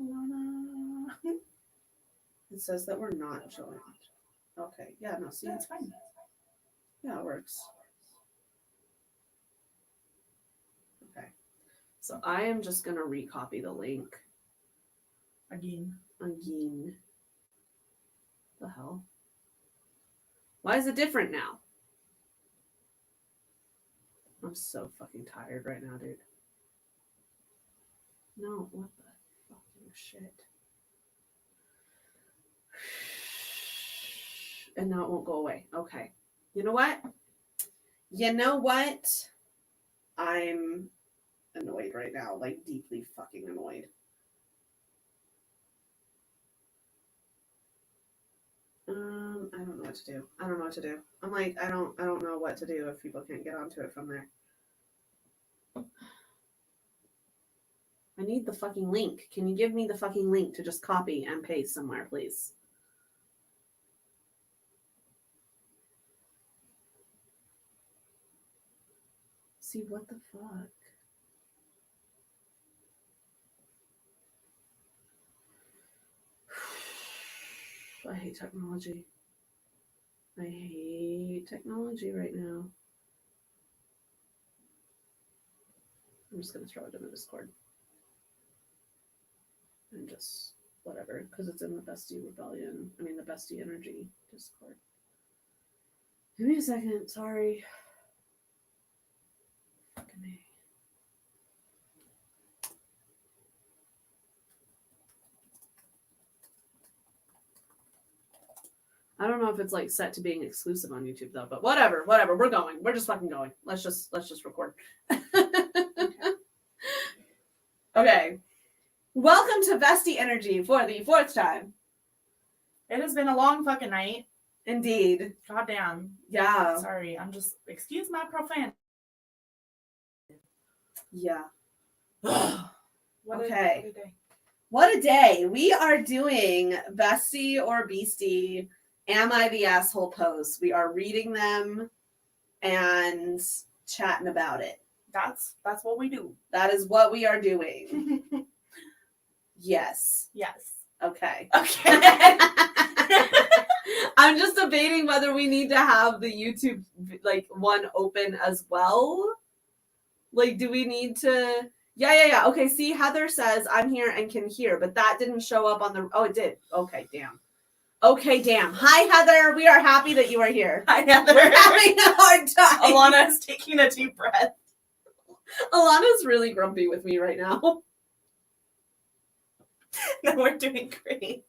Alana. It says that we're not showing it. Okay. Yeah, no, see, That's fine. yeah, it works. Okay. So I am just going to recopy the link Again. The hell? Why is it different now? I'm so fucking tired right now, dude. No, what the fucking shit? And now it won't go away. Okay. You know what? I'm annoyed right now, like deeply fucking annoyed. I don't know what to do. I'm like, I don't know what to do if people can't get onto it from there. I need the fucking link. Can you give me the fucking link to just copy and paste somewhere, please? See, what the fuck? I hate technology. I hate technology right now. I'm just going to throw it in the Discord. And just whatever, because it's in the Bestie Rebellion. I mean, the Bestie Energy Discord. Give me a second. Sorry. Fucking me. I don't know if it's like set to being exclusive on YouTube though, but whatever. We're going. We're just fucking going. Let's just record. Okay. Welcome to Bestie Energy for the 4th time. It has been a long fucking night. Indeed. Goddamn. Yeah. Sorry, excuse my profanity. Yeah. What Okay. a day. What a day. We are doing Bestie or Beastie, Am I the Asshole posts. We are reading them and chatting about it. That's what we do. That is what we are doing. Yes. Yes. Okay. Okay. I'm just debating whether we need to have the YouTube like one open as well. Like, do we need to? Yeah. Okay, see, Heather says I'm here and can hear, but that didn't show up on the. Oh, it did. Okay, damn. Hi, Heather. We are happy that you are here. Hi, Heather. We're having a hard time. Alana is taking a deep breath. Alana's really grumpy with me right now. No, we're doing great.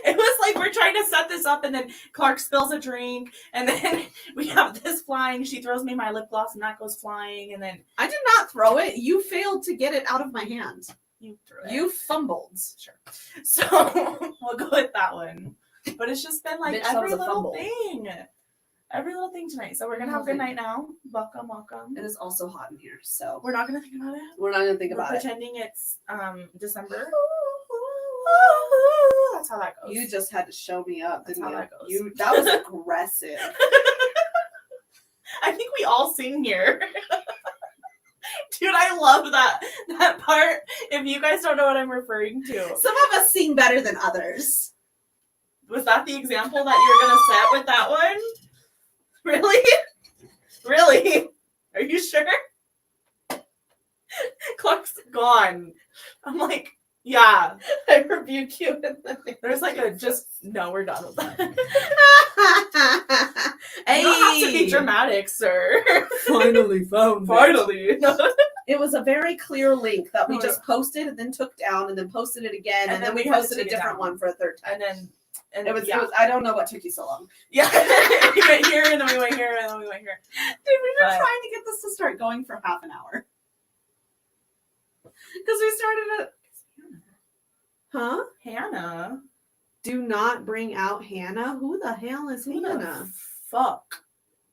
It was like we're trying to set this up and then Clark spills a drink and then we have this flying. She throws me my lip gloss and that goes flying and then... I did not throw it. You failed to get it out of my hand. You threw it. You fumbled. Sure. So we'll go with that one. But it's just been like every little thing. Every little thing tonight. So we're going to have a good night now. Welcome. It is also hot in here, so... We're not going to think about it. We're not going to think about it. Pretending it's December. That's how that goes. You just had to show me up, didn't you? That goes. That was aggressive. I think we all sing here. Dude, I love that part. If you guys don't know what I'm referring to. Some of us sing better than others. Was that the example that you were going to set with that one? Really? Really? Are you sure? Clark's gone. I'm like, yeah. I rebuke you. There's like no, we're done with that. Hey. You don't have to be dramatic, sir. Finally found Finally. It was a very clear link that we just posted and then took down and then posted it again and then we posted a different one for a third time. And it was I don't know what took you so long. Yeah. We went here and then we went here and then we went here. Dude, we were trying to get this to start going for half an hour. Because we started at... Huh? Hannah. Do not bring out Hannah? Who the hell is Hannah? Fuck.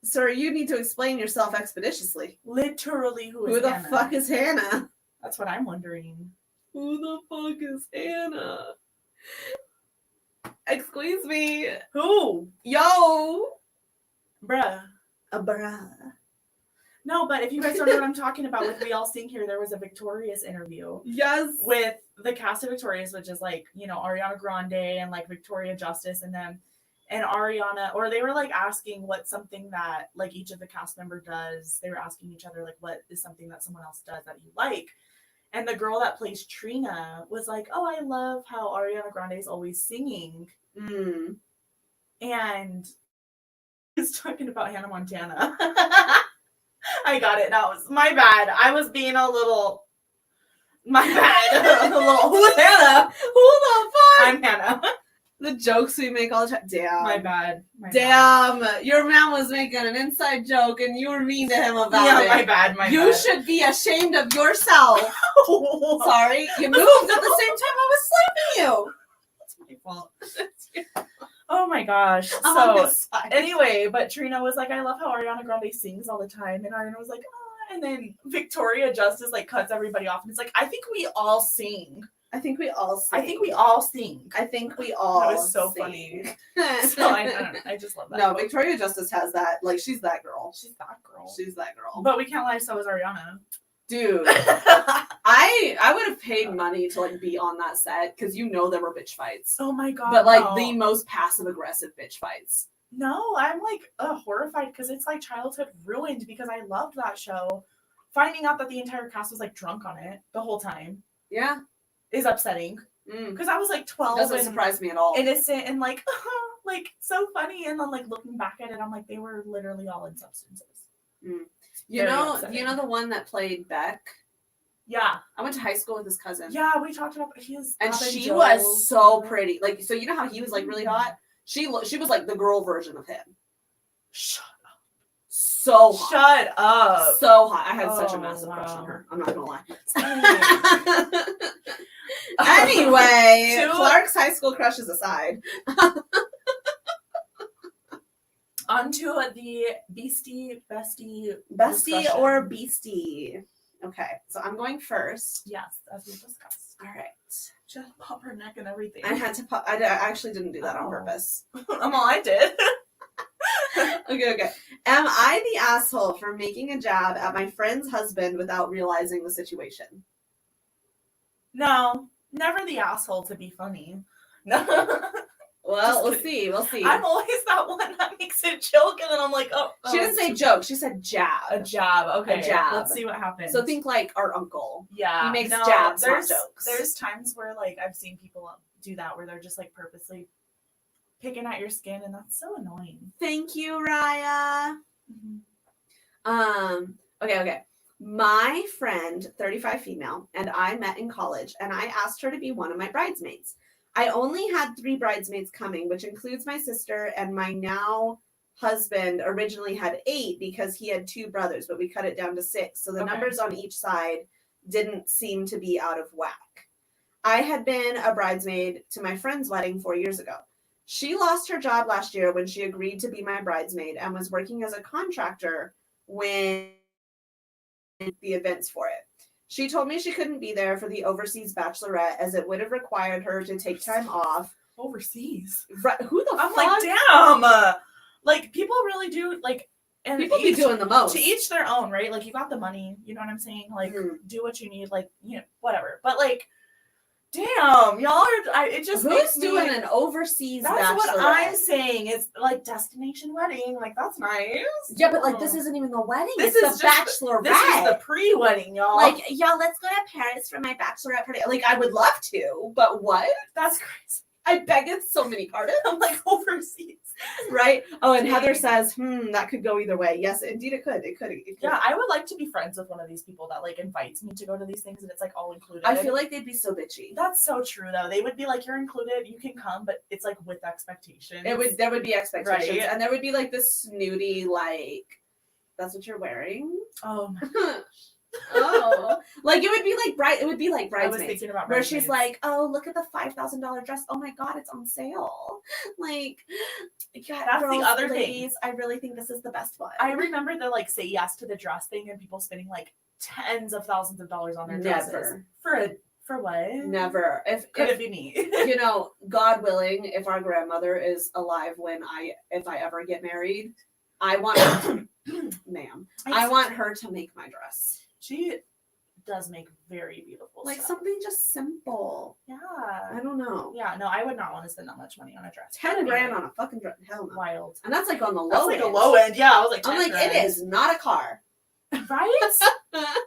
Sir, you need to explain yourself expeditiously. Literally, who the Hannah? Fuck is Hannah? That's what I'm wondering. Who the fuck is Hannah? Excuse me. Who? Yo. Bruh. A bruh. No, but if you guys don't know what I'm talking about with We All Sing Here, there was a Victorious interview Yes. with the cast of Victorious, which is like, you know, Ariana Grande and like Victoria Justice and them. And Ariana, or they were like asking what's something that like each of the cast member does. They were asking each other like what is something that someone else does that you like. And the girl that plays Trina was like, "Oh, I love how Ariana Grande is always singing." Mm. And he's talking about Hannah Montana. I got it. That was my bad. I was being a little. My bad. A little. Who's Hannah? Who the fuck? I'm Hannah. The jokes we make all the time. Damn. My bad. My bad. Damn. Your man was making an inside joke and you were mean to him about Yeah, it. my bad. My You bad. should be ashamed of yourself. Sorry. You moved at the same time I was slapping you. It's my fault. Oh my gosh. I'm on So his side. anyway, but Trina was like, "I love how Ariana Grande sings all the time," and Ariana was like, "Ah," and then Victoria Justice like cuts everybody off and it's like, "I think we all sing. I think we all sing. I think we all sing." I think we all That was so sing. funny. So I don't know. I just love that. No, Victoria Justice has that. Like, she's that girl. She's that girl. She's that girl. But we can't lie, so is Ariana. Dude, I would have paid money to like be on that set because you know there were bitch fights. Oh my god. But like no. the most passive aggressive bitch fights. No, I'm like horrified because it's like childhood ruined because I loved that show. Finding out that the entire cast was like drunk on it the whole time Yeah. is upsetting Mm. because I was like 12 Doesn't and surprise me at all. innocent and like like so funny, and then like looking back at it, I'm like they were literally all in substances. You very know, upsetting. you know the one that played Beck? Yeah, I went to high school with his cousin. yeah, we talked about his And Bob she Joe. was so pretty. Like, so you know how he was like really hot? She was like the girl version of him. Shut So hot. Shut up. So hot. I had such a Oh, massive crush on wow. her. I'm not gonna lie. Anyway. Anyway, To- Clark's high school crushes aside. Onto the bestie Bestie discussion. or beastie? Okay, so I'm going first. Yes, as we discussed. All right. Just pop her neck and everything. I had to pop. I actually didn't do that on Oh. purpose. I did. Okay. Am I the asshole for making a jab at my friend's husband without realizing the situation? No, never the asshole to be funny. No. Well, Just we'll kidding. see. We'll see. I'm always that one that makes a joke, and then I'm like, oh. She didn't say joke. She said jab. a jab. Okay, A jab. Let's see what happens. So think like our uncle. yeah, he makes jabs, not There's jokes. there's times where like I've seen people do that where they're just like purposely picking at your skin, and that's so annoying. Thank you, Raya. Mm-hmm. Okay. My friend, 35 female, and I met in college, and I asked her to be one of my bridesmaids. I only had 3 bridesmaids coming, which includes my sister, and my now husband originally had 8 because he had 2 brothers, but we cut it down to 6. So the Okay. numbers on each side didn't seem to be out of whack. I had been a bridesmaid to my friend's wedding 4 years ago. She lost her job last year when she agreed to be my bridesmaid and was working as a contractor when the events for it. She told me she couldn't be there for the overseas bachelorette as it would have required her to take time off. Overseas. Right, who the I'm fuck? like, damn. Like people really do like, and People be doing the most. to each their own, right? Like you got the money, you know what I'm saying? Like Mhm. do what you need, like whatever. But like, damn, y'all are. It just Who's makes me. doing an overseas That's bachelorette? what I'm saying. It's like destination wedding. Like that's nice. Yeah, but like this isn't even the wedding. This it's is the just bachelorette. This is the pre-wedding, y'all. like, y'all, let's go to Paris for my bachelorette party. Like, I would love to, but what? that's crazy. I beg it so many pardons. I'm like overseas. Right? Oh, and Heather Dang. says, that could go either way. Yes, indeed it could. It could. Yeah, I would like to be friends with one of these people that like invites me to go to these things and it's like all included. I feel like they'd be so bitchy. that's so true though. They would be like, you're included, you can come, but it's like with expectations. There would be expectations. Right. And there would be like this snooty, like, that's what you're wearing? Oh my Oh. Like it would be like it would be like I was bridesmaids. thinking about Where she's Bridesmaids. like, oh, look at the $5,000 dress. Oh my God, it's on sale. Like, yeah, That's the girls, other thing. ladies, I really think this is the best one. I remember the like say yes to the dress thing and people spending like tens of thousands of dollars on their dresses. Never. For what? Never. Could If it be me? you know, God willing, if our grandmother is alive if I ever get married, I want ma'am. I I want her to make my dress. She does make very beautiful Like stuff. something just simple. Yeah. I don't know. Yeah, no, I would not want to spend that much money on a dress. 10 grand on a fucking dress. Hell no. Wild. And that's like on the low That's like end. a low end. Yeah, I was like, I'm 10 like, grand. it is not a car. Right?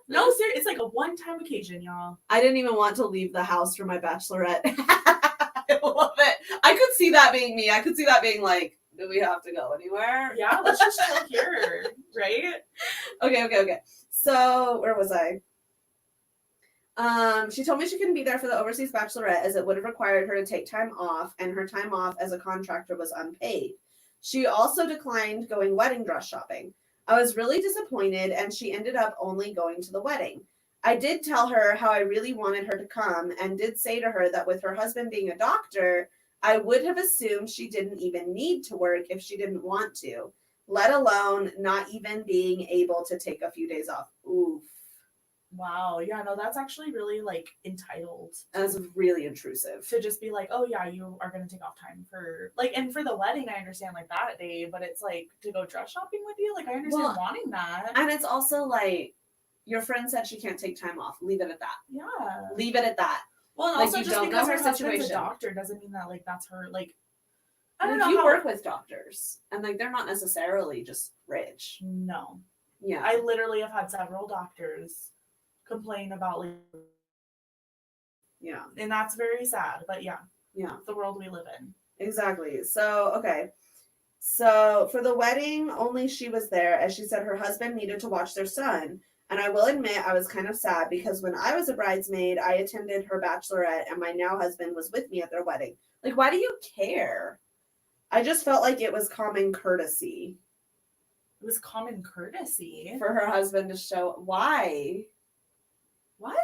No, seriously, it's like a one-time occasion, y'all. I didn't even want to leave the house for my bachelorette. I love it. I could see that being me. I could see that being like, do we have to go anywhere? Yeah, let's just chill here, right? Okay. So, where was I? She told me she couldn't be there for the overseas bachelorette as it would have required her to take time off, and her time off as a contractor was unpaid. She also declined going wedding dress shopping. I was really disappointed, and she ended up only going to the wedding. I did tell her how I really wanted her to come, and did say to her that with her husband being a doctor, I would have assumed she didn't even need to work if she didn't want to, let alone not even being able to take a few days off. Oof. Wow, yeah, no, that's actually really like entitled That's really intrusive. to just be like, oh yeah, you are gonna take off time for like, and for the wedding, I understand like that day, but it's like to go dress shopping with you, like I understand Well, wanting that. And it's also like, your friend said she can't take time off. Leave it at that. Yeah. Leave it at that. Well, and Like, also you just don't because know her her husband's a situation. doctor doesn't mean that like that's her like. I And don't if know you how- work with doctors, and like they're not necessarily just rich. No, Yeah. I literally have had several doctors complain about like, Yeah. and that's very sad. But yeah, Yeah. the world we live in. Exactly. So, okay. So, for the wedding, only she was there, as she said her husband needed to watch their son. And I will admit, I was kind of sad because when I was a bridesmaid, I attended her bachelorette, and my now husband was with me at their wedding. Like, why do you care? I just felt like it was common courtesy It was common courtesy. for her husband to show. Why? What?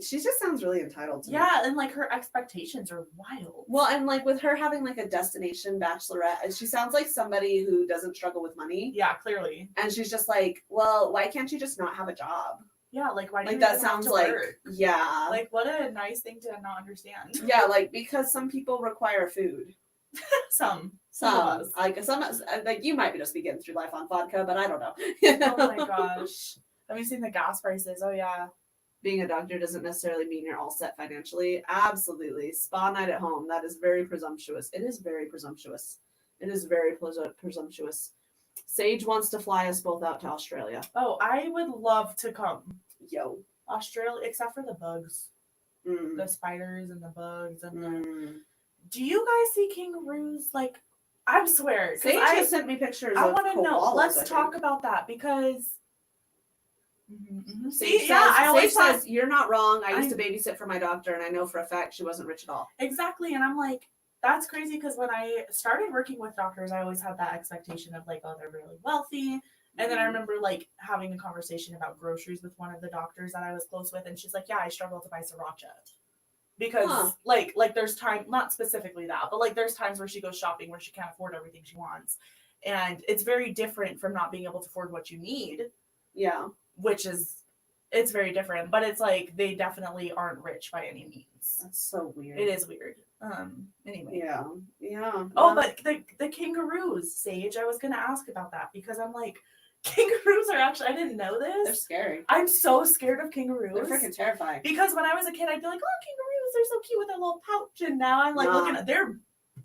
She just sounds really entitled to me. Yeah, and like her expectations are wild. Well, and like with her having like a destination bachelorette, she sounds like somebody who doesn't struggle with money. Yeah, clearly. And she's just like, well, why can't you just not have a job? Yeah, like why do Like you that even have sounds to like, work? yeah. Like what a nice thing to not understand. Yeah, like because some people require food. Some Some, of us. like like you might just be getting through life on vodka, but I don't know. Oh my gosh. Have you seen the gas prices? Oh yeah. Being a doctor doesn't necessarily mean you're all set financially. Absolutely. Spa night at home. That is very presumptuous. It is very presumptuous. It is very presumptuous. Sage wants to fly us both out to Australia. Oh, I would love to come. Yo. Australia, except for the bugs. Mm. The spiders and the bugs and the... Mm. Do you guys see kangaroos? Like, I swear. 'cause Sage I has sent me pictures I of want to know. koalas, Let's I talk think. about that because... Sage See, yeah, says, I always Sage thought... says, you're not wrong. I used I- to babysit for my doctor, and I know for a fact she wasn't rich at all. Exactly, and I'm like, that's crazy because when I started working with doctors, I always had that expectation of like, oh, they're really wealthy. And then I remember like having a conversation about groceries with one of the doctors that I was close with, and she's like, yeah, I struggle to buy sriracha. Because Huh. like there's time, not specifically that, but like there's times where she goes shopping where she can't afford everything she wants. And it's very different from not being able to afford what you need, Yeah. which is, it's very different. But it's like they definitely aren't rich by any means. That's so weird. It is weird. Anyway. Yeah. Yeah. Oh, but the kangaroos, Sage, I was gonna ask about that because I'm like, kangaroos are actually, I didn't know they're this. scary. I'm so scared of kangaroos. They're freaking terrifying. Because when I was a kid, I'd be like, oh, kangaroos, they're so cute with their little pouch. And now I'm like Nah. looking at, they're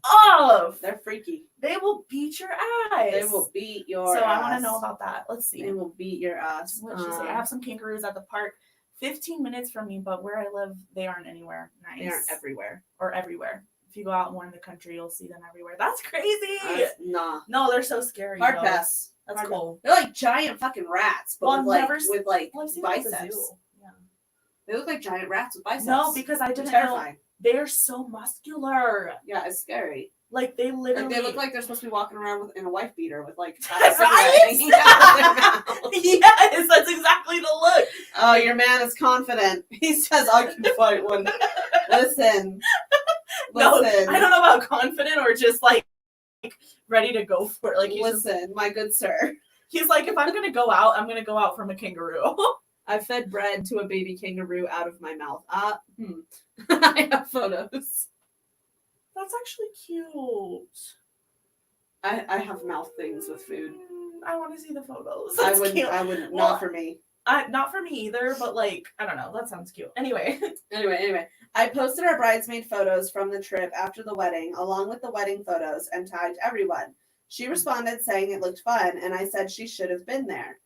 off. They're freaky. They will beat your ass. They will beat your So ass. I want to know about that. Let's see. They will beat your ass. What did she say? I have some kangaroos at the park 15 minutes from me, but where I live, they aren't anywhere nice. They aren't everywhere. Or everywhere. If you go out more in the country, you'll see them everywhere. That's crazy. Nah. No, they're so scary. Hard though. pass. That's Hard cool. They're like giant fucking rats, but Well, with, like, I've never s- with like Well, I've seen them at the biceps. zoo. Yeah. They look like giant rats with biceps. No, because I They're didn't know. terrifying. They're so muscular. Yeah, it's scary. Like they literally. Like, they look like they're supposed to be walking around in a wife beater with like a Right? cigarette hanging out of their mouth. Yes, that's exactly the look. Oh, your man is confident. He says, I can fight one. Listen. No, Listen. I don't know about confident or just like ready to go for it. Like Listen, my good sir. he's like, if I'm gonna go out, I'm gonna go out from a kangaroo. I fed bread to a baby kangaroo out of my mouth. I have photos. That's actually cute. I have mouth things with food. I want to see the photos. I That's wouldn't. cute. I wouldn't. Well, not for me. Not for me either, but like, I don't know. That sounds cute. Anyway. Anyway, I posted our bridesmaid photos from the trip after the wedding, along with the wedding photos, and tagged everyone. She responded saying it looked fun, and I said she should have been there.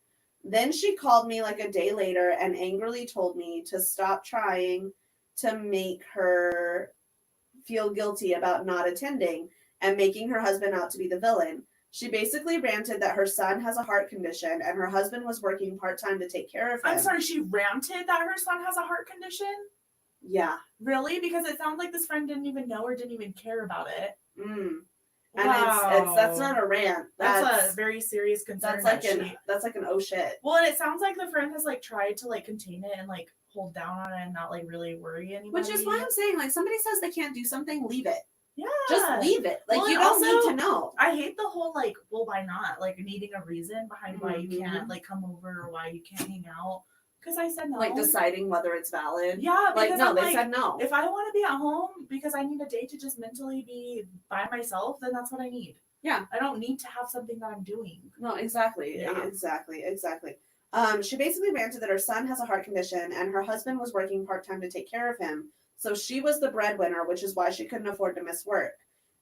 Then she called me like a day later and angrily told me to stop trying to make her feel guilty about not attending and making her husband out to be the villain. She basically ranted that her son has a heart condition and her husband was working part-time to take care of him. I'm sorry, she ranted that her son has a heart condition? Yeah. Really? Because it sounds like this friend didn't even know or didn't even care about it. And Wow. that's not a rant. That's a very serious concern. That's like an oh shit. Well, and it sounds like the friend has like tried to like contain it and like hold down on it and not like really worry anybody. Which is why I'm saying, like, somebody says they can't do something, leave it. Yeah. Just leave it. Like, Well, you and don't also, need to know. I hate the whole like, well, why not? Like needing a reason behind why you Mhm. can't like come over or why you can't hang out. Because I said no. Like, deciding whether it's valid. Yeah, Like, because no, I'm they like, said no. if I want to be at home because I need a day to just mentally be by myself, then that's what I need. Yeah. I don't need to have something that I'm doing. No, exactly. Yeah. Exactly. She basically ranted that her son has a heart condition and her husband was working part-time to take care of him. So she was the breadwinner, which is why she couldn't afford to miss work.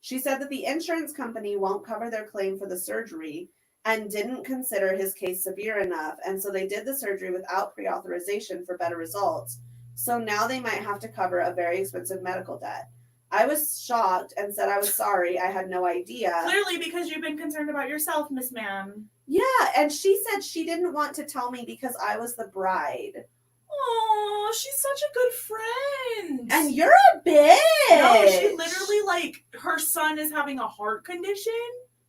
She said that the insurance company won't cover their claim for the surgery and didn't consider his case severe enough. And so they did the surgery without pre-authorization for better results. So now they might have to cover a very expensive medical debt. I was shocked and said I was sorry. I had no idea. Clearly, because you've been concerned about yourself, Miss Ma'am. Yeah, and she said she didn't want to tell me because I was the bride. Oh, she's such a good friend. And you're a bitch. No, she literally like her son is having a heart condition.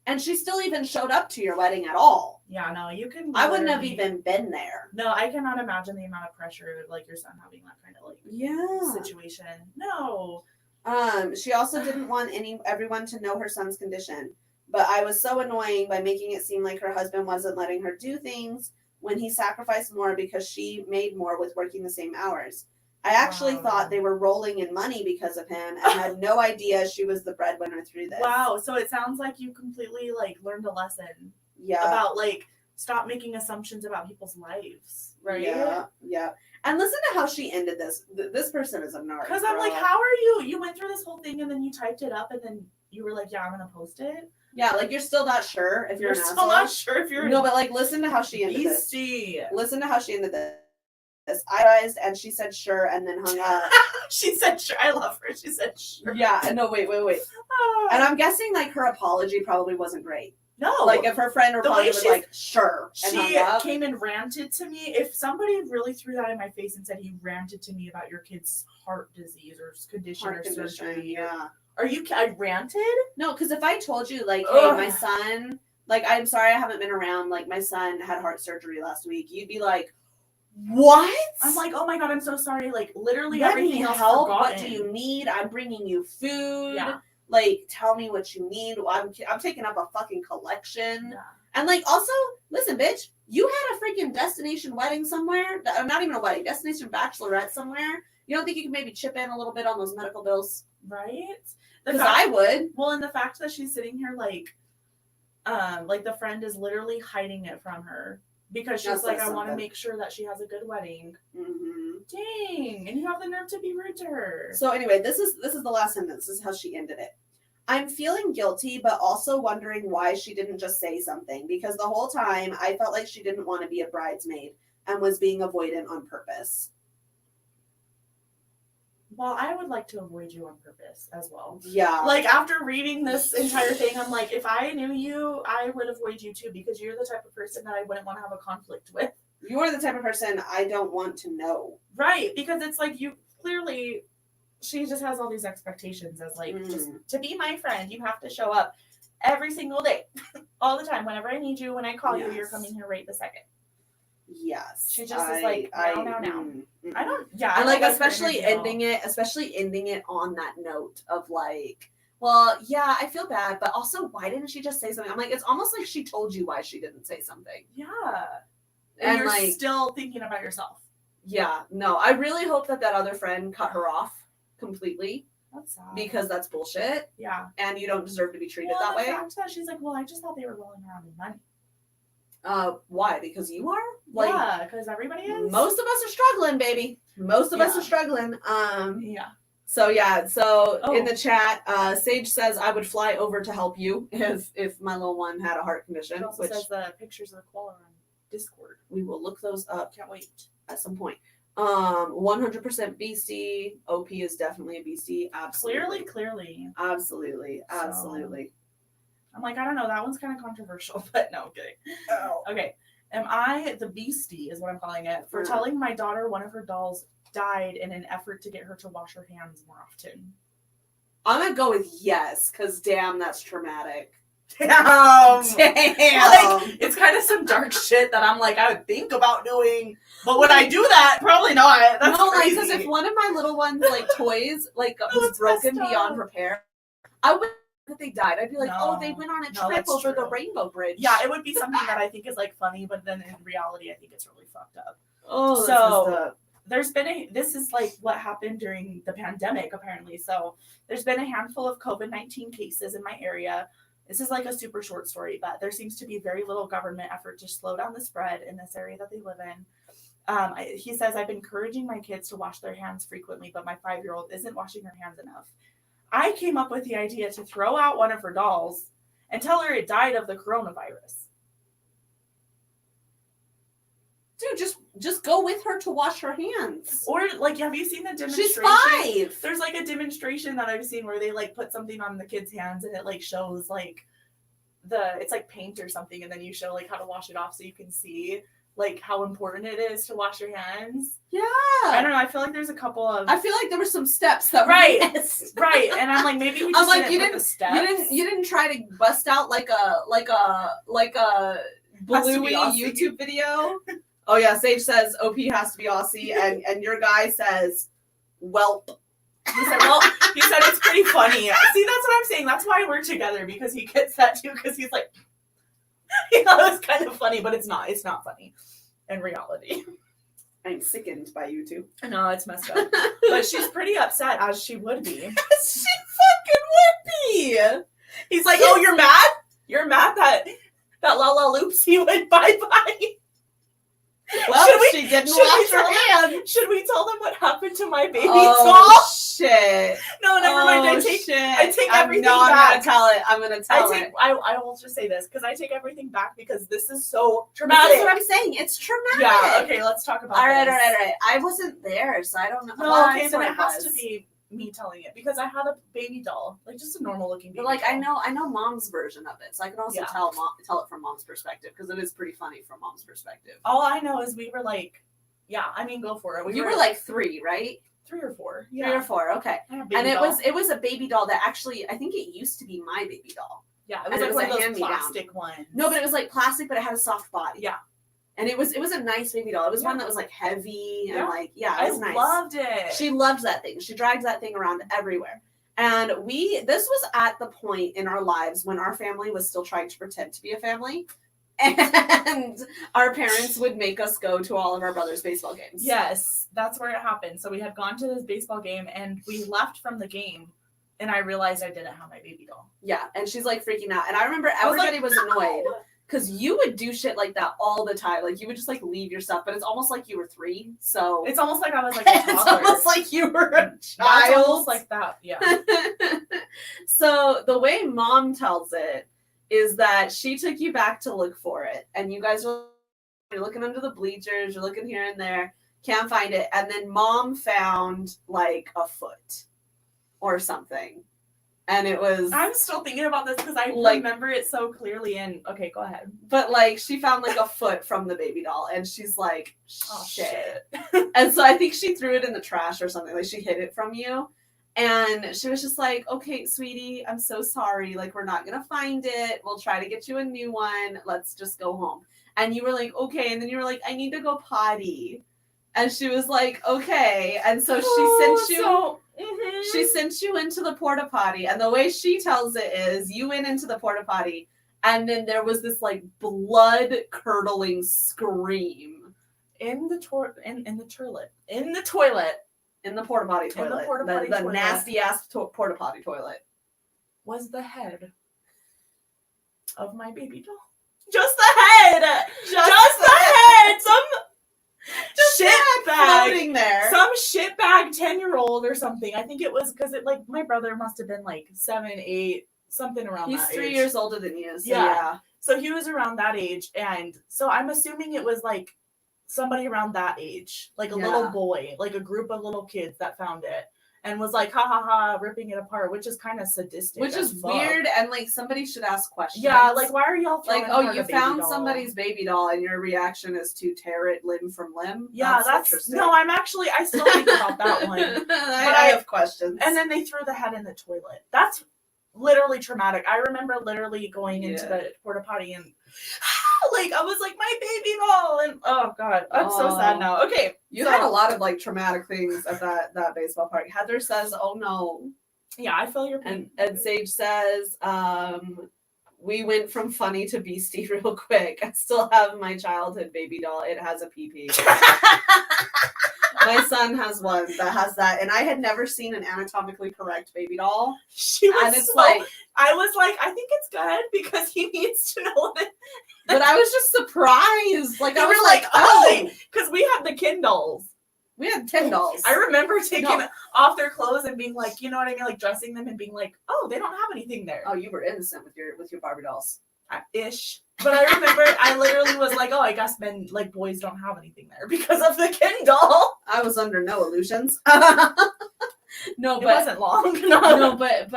And she still even showed up to your wedding at all. Yeah, no, you can. I wouldn't have literally- even been there. No, I cannot imagine the amount of pressure like your son having that kind of like Yeah. situation. No. She also didn't want everyone to know her son's condition. But I was so annoying by making it seem like her husband wasn't letting her do things when he sacrificed more because she made more with working the same hours. I actually Wow. thought they were rolling in money because of him and had no idea she was the breadwinner through this. Wow. So it sounds like you completely like learned a lesson Yeah. about like stop making assumptions about people's lives, right? Yeah. And listen to how she ended this. This person is a narc. Because I'm like, girl. how are you? You went through this whole thing and then you typed it up and then you were like, yeah, I'm gonna post it. Yeah, like you're still not sure if you're You're an still asshole. not sure if you're No, but like listen to how she ended this. beastie. Listen to how she ended this. I realized and she said sure and then hung up. She said sure. I love her. She said sure. Yeah, no, wait. Ah. And I'm guessing like her apology probably wasn't great. No. Like if her friend or The way probably was she's- like sure and she hung up. came and ranted to me. If somebody really threw that in my face and said he ranted to me about your kid's heart disease or condition Heart or condition, surgery, yeah. are you? I ranted. No, because if I told you like, hey, Ugh. my son, like I'm sorry I haven't been around, like my son had heart surgery last week, you'd be like, what? I'm like, oh my god, I'm so sorry. Like literally Let me everything else help. forgotten. What do you need? I'm bringing you food. Yeah. Like, tell me what you need. I'm taking up a fucking collection. Yeah. And like, also, listen, bitch, you had a freaking destination wedding somewhere. Not even a wedding, destination bachelorette somewhere. You don't think you can maybe chip in a little bit on those medical bills? Right? Because I would. Well, and the fact that she's sitting here like the friend is literally hiding it from her because she's That like, says I want to something. make sure that she has a good wedding. Mm-hmm. Dang, and you have the nerve to be rude to her. So anyway, this is the last sentence. This is how she ended it. I'm feeling guilty, but also wondering why she didn't just say something because the whole time I felt like she didn't want to be a bridesmaid and was being avoidant on purpose. Well, I would like to avoid you on purpose as well. Yeah. Like after reading this entire thing, I'm like, if I knew you, I would avoid you too because you're the type of person that I wouldn't want to have a conflict with. You're the type of person I don't want to know. Right, because it's like you clearly, she just has all these expectations as like, just to be my friend, you have to show up every single day, all the time. Whenever I need you, when I call you, you're Yes. coming here right the second. Yes. She just is like, now. I don't, yeah. And I like don't her especially energy at all. ending it on that note of like, well, yeah, I feel bad, but also why didn't she just say something? I'm like, it's almost like she told you why she didn't say something. Yeah. And, And you're like- still thinking about yourself. Yeah, no, I really hope that other friend cut her off completely. That's sad. because that's bullshit yeah. and you don't deserve to be treated Well, that way. the fact that she's like, well, I just thought they were rolling around in money. Why? Because you are? Yeah, because everybody is. Most of us are struggling, baby. Most of us Yeah. are struggling. Yeah. So yeah, so Oh. in the chat, Sage says I would fly over to help you if my little one had a heart condition, It also which says the pictures of the koala on Discord. we will look those up Can't wait. at some point. 100% beastie. OP is definitely a beastie. Absolutely. Clearly. Absolutely. So- Absolutely. I'm like, I don't know. That one's kind of controversial, but no, I'm kidding. Oh. Okay. Am I the beastie, is what I'm calling it, for Mm. telling my daughter one of her dolls died in an effort to get her to wash her hands more often? I'm gonna go with yes, because damn, that's traumatic. Damn. Damn. Like, it's kind of some dark shit that I'm like, I would think about doing, but would I do that? Probably not. That's no, like, crazy. because if one of my little ones, like, toys, like, was That's broken messed beyond up. repair, I would that they died. I'd be like, No. oh, they went on a No, trip that's over the true. Rainbow Bridge. Yeah, it would be something that I think is like funny, but then in reality, I think it's really fucked up. Oh, So- There's been this is like what happened during the pandemic, apparently. So there's been a handful of COVID-19 cases in my area. This is like a super short story, but there seems to be very little government effort to slow down the spread in this area that they live in. He says, I've been encouraging my kids to wash their hands frequently, but my 5-year-old isn't washing her hands enough. I came up with the idea to throw out one of her dolls and tell her it died of the coronavirus. dude, just go with her to wash her hands. Or like, have you seen the She's demonstration? 5. There's like a demonstration that I've seen where they like put something on the kid's hands and it like shows like it's like paint or something, and then you show like how to wash it off so you can see like how important it is to wash your hands. Yeah. I don't know. I feel like there's a couple of I feel like there were some steps that Right. were missed. right, and I'm like maybe we I'm just like, didn't you put the steps. You didn't try to bust out like a Has to be Bluey Aussie. YouTube video. Oh yeah, Sage says OP has to be Aussie, and your guy says whelp. He said, well, he said it's pretty funny. See, that's what I'm saying. That's why we're together, because he gets that too, because he's like, he thought it was kind of funny, but it's not. It's not funny in reality. I'm sickened by you two. No, it's messed up. But she's pretty upset, as she would be. She fucking would be. He's like, oh, you're mad? You're mad that Lala Loopsy went bye-bye? Well, Should we- she didn't should we wash her tell hands. Should we tell them what happened to my baby Oh doll? shit! No, never mind. Oh, I take shit. everything I'm back. gonna tell it. I'm gonna tell it. I will just say this, because I take everything back, because this is so traumatic. That's what I'm saying. It's traumatic. Yeah, okay, let's talk about All right. this. I wasn't there, so I don't know. No, Well, okay, so then it it has was. to be me telling it, because I had a baby doll, like just a normal looking baby But like doll. I know mom's version of it, so I can also Yeah. tell it from mom's perspective, because it is pretty funny from mom's perspective. All I know is we were like, yeah, I mean, go for it. You were like 3, right? 3 or 4. 3 or 4, okay. I had a baby And it doll. was a baby doll that actually, I think it used to be my baby doll. Yeah, it and was it like was one a of those hand-me-down. plastic ones. No, but it was like plastic, but it had a soft body. Yeah. And it was a nice baby doll. It was Yeah. one that was like heavy and Yeah. like, yeah, I it was nice. loved it. She loved that thing. She dragged that thing around everywhere. And this was at the point in our lives when our family was still trying to pretend to be a family. And our parents would make us go to all of our brother's baseball games. Yes, that's where it happened. So we had gone to this baseball game, and we left from the game, and I realized I didn't have my baby doll. Yeah. And she's like freaking out. And I remember I was like, everybody was annoyed "No." because you would do shit like that all the time. Like you would just like leave your stuff, but it's almost like you were 3. So It's almost like I was like a it's toddler. almost like you were a That's child. almost like that. Yeah. So the way mom tells it is that she took you back to look for it, and you guys you're looking under the bleachers, you're looking here and there, can't find it, and then mom found like a foot or something, and it was I'm still thinking about this because I Like- remember it so clearly. And okay, go ahead. but like she found like a foot from the baby doll, and she's like, Oh shit. shit. And so I think she threw it in the trash or something. Like she hid it from you. And she was just like, okay, sweetie, I'm so sorry. Like, we're not going to find it. We'll try to get you a new one. Let's just go home. And you were like, okay. And then you were like, I need to go potty. And she was like, okay. And so she sent you into the porta potty. And the way she tells it is you went into the porta potty, and then there was this like blood curdling scream. in the toilet. In the porta potty toilet. In the porta potty toilet. nasty ass porta potty toilet. Was the head of my baby doll. Just the head! Just the head! Some shit bag. Floating there. Some shitbag 10-year-old or something. I think it was because it like my brother must have been like 7, 8, something around He's that 3 age. years older than you. So Yeah. yeah. So he was around that age, and so I'm assuming it was like somebody around that age, like a little boy, like a group of little kids that found it and was like, ha ha ha, ripping it apart, which is kind of sadistic. Which is weird, and like somebody should ask questions. Yeah, like why are y'all throwing like, oh, apart you a baby found doll? somebody's baby doll, and your reaction is to tear it limb from limb? Yeah, that's interesting. no. I still think about that one. I have questions. And then they threw the head in the toilet. That's literally traumatic. I remember literally going into the porta potty and like I was like my baby doll, and oh god, I'm so sad now. Okay, you had a lot of like traumatic things at that baseball party. Heather says, "Oh no." Yeah, I feel your pain. And Sage says, we went from funny to beastie real quick. I still have my childhood baby doll. It has a pee-pee. My son has one that has that, and I had never seen an anatomically correct baby doll. She was and it's so, like, I was like, I think it's good because he needs to know that. But I was just surprised. Like, I I was was like, like, oh, because we had the Ken dolls. We had 10 dolls. I remember taking off their clothes and being like, you know what I mean, like dressing them and being like, oh, they don't have anything there. Oh, you were innocent with your Barbie dolls. Ish. But I remember I literally was like, oh, I guess men, like boys don't have anything there because of the Ken doll. I was under no illusions. No, It but wasn't long. no, but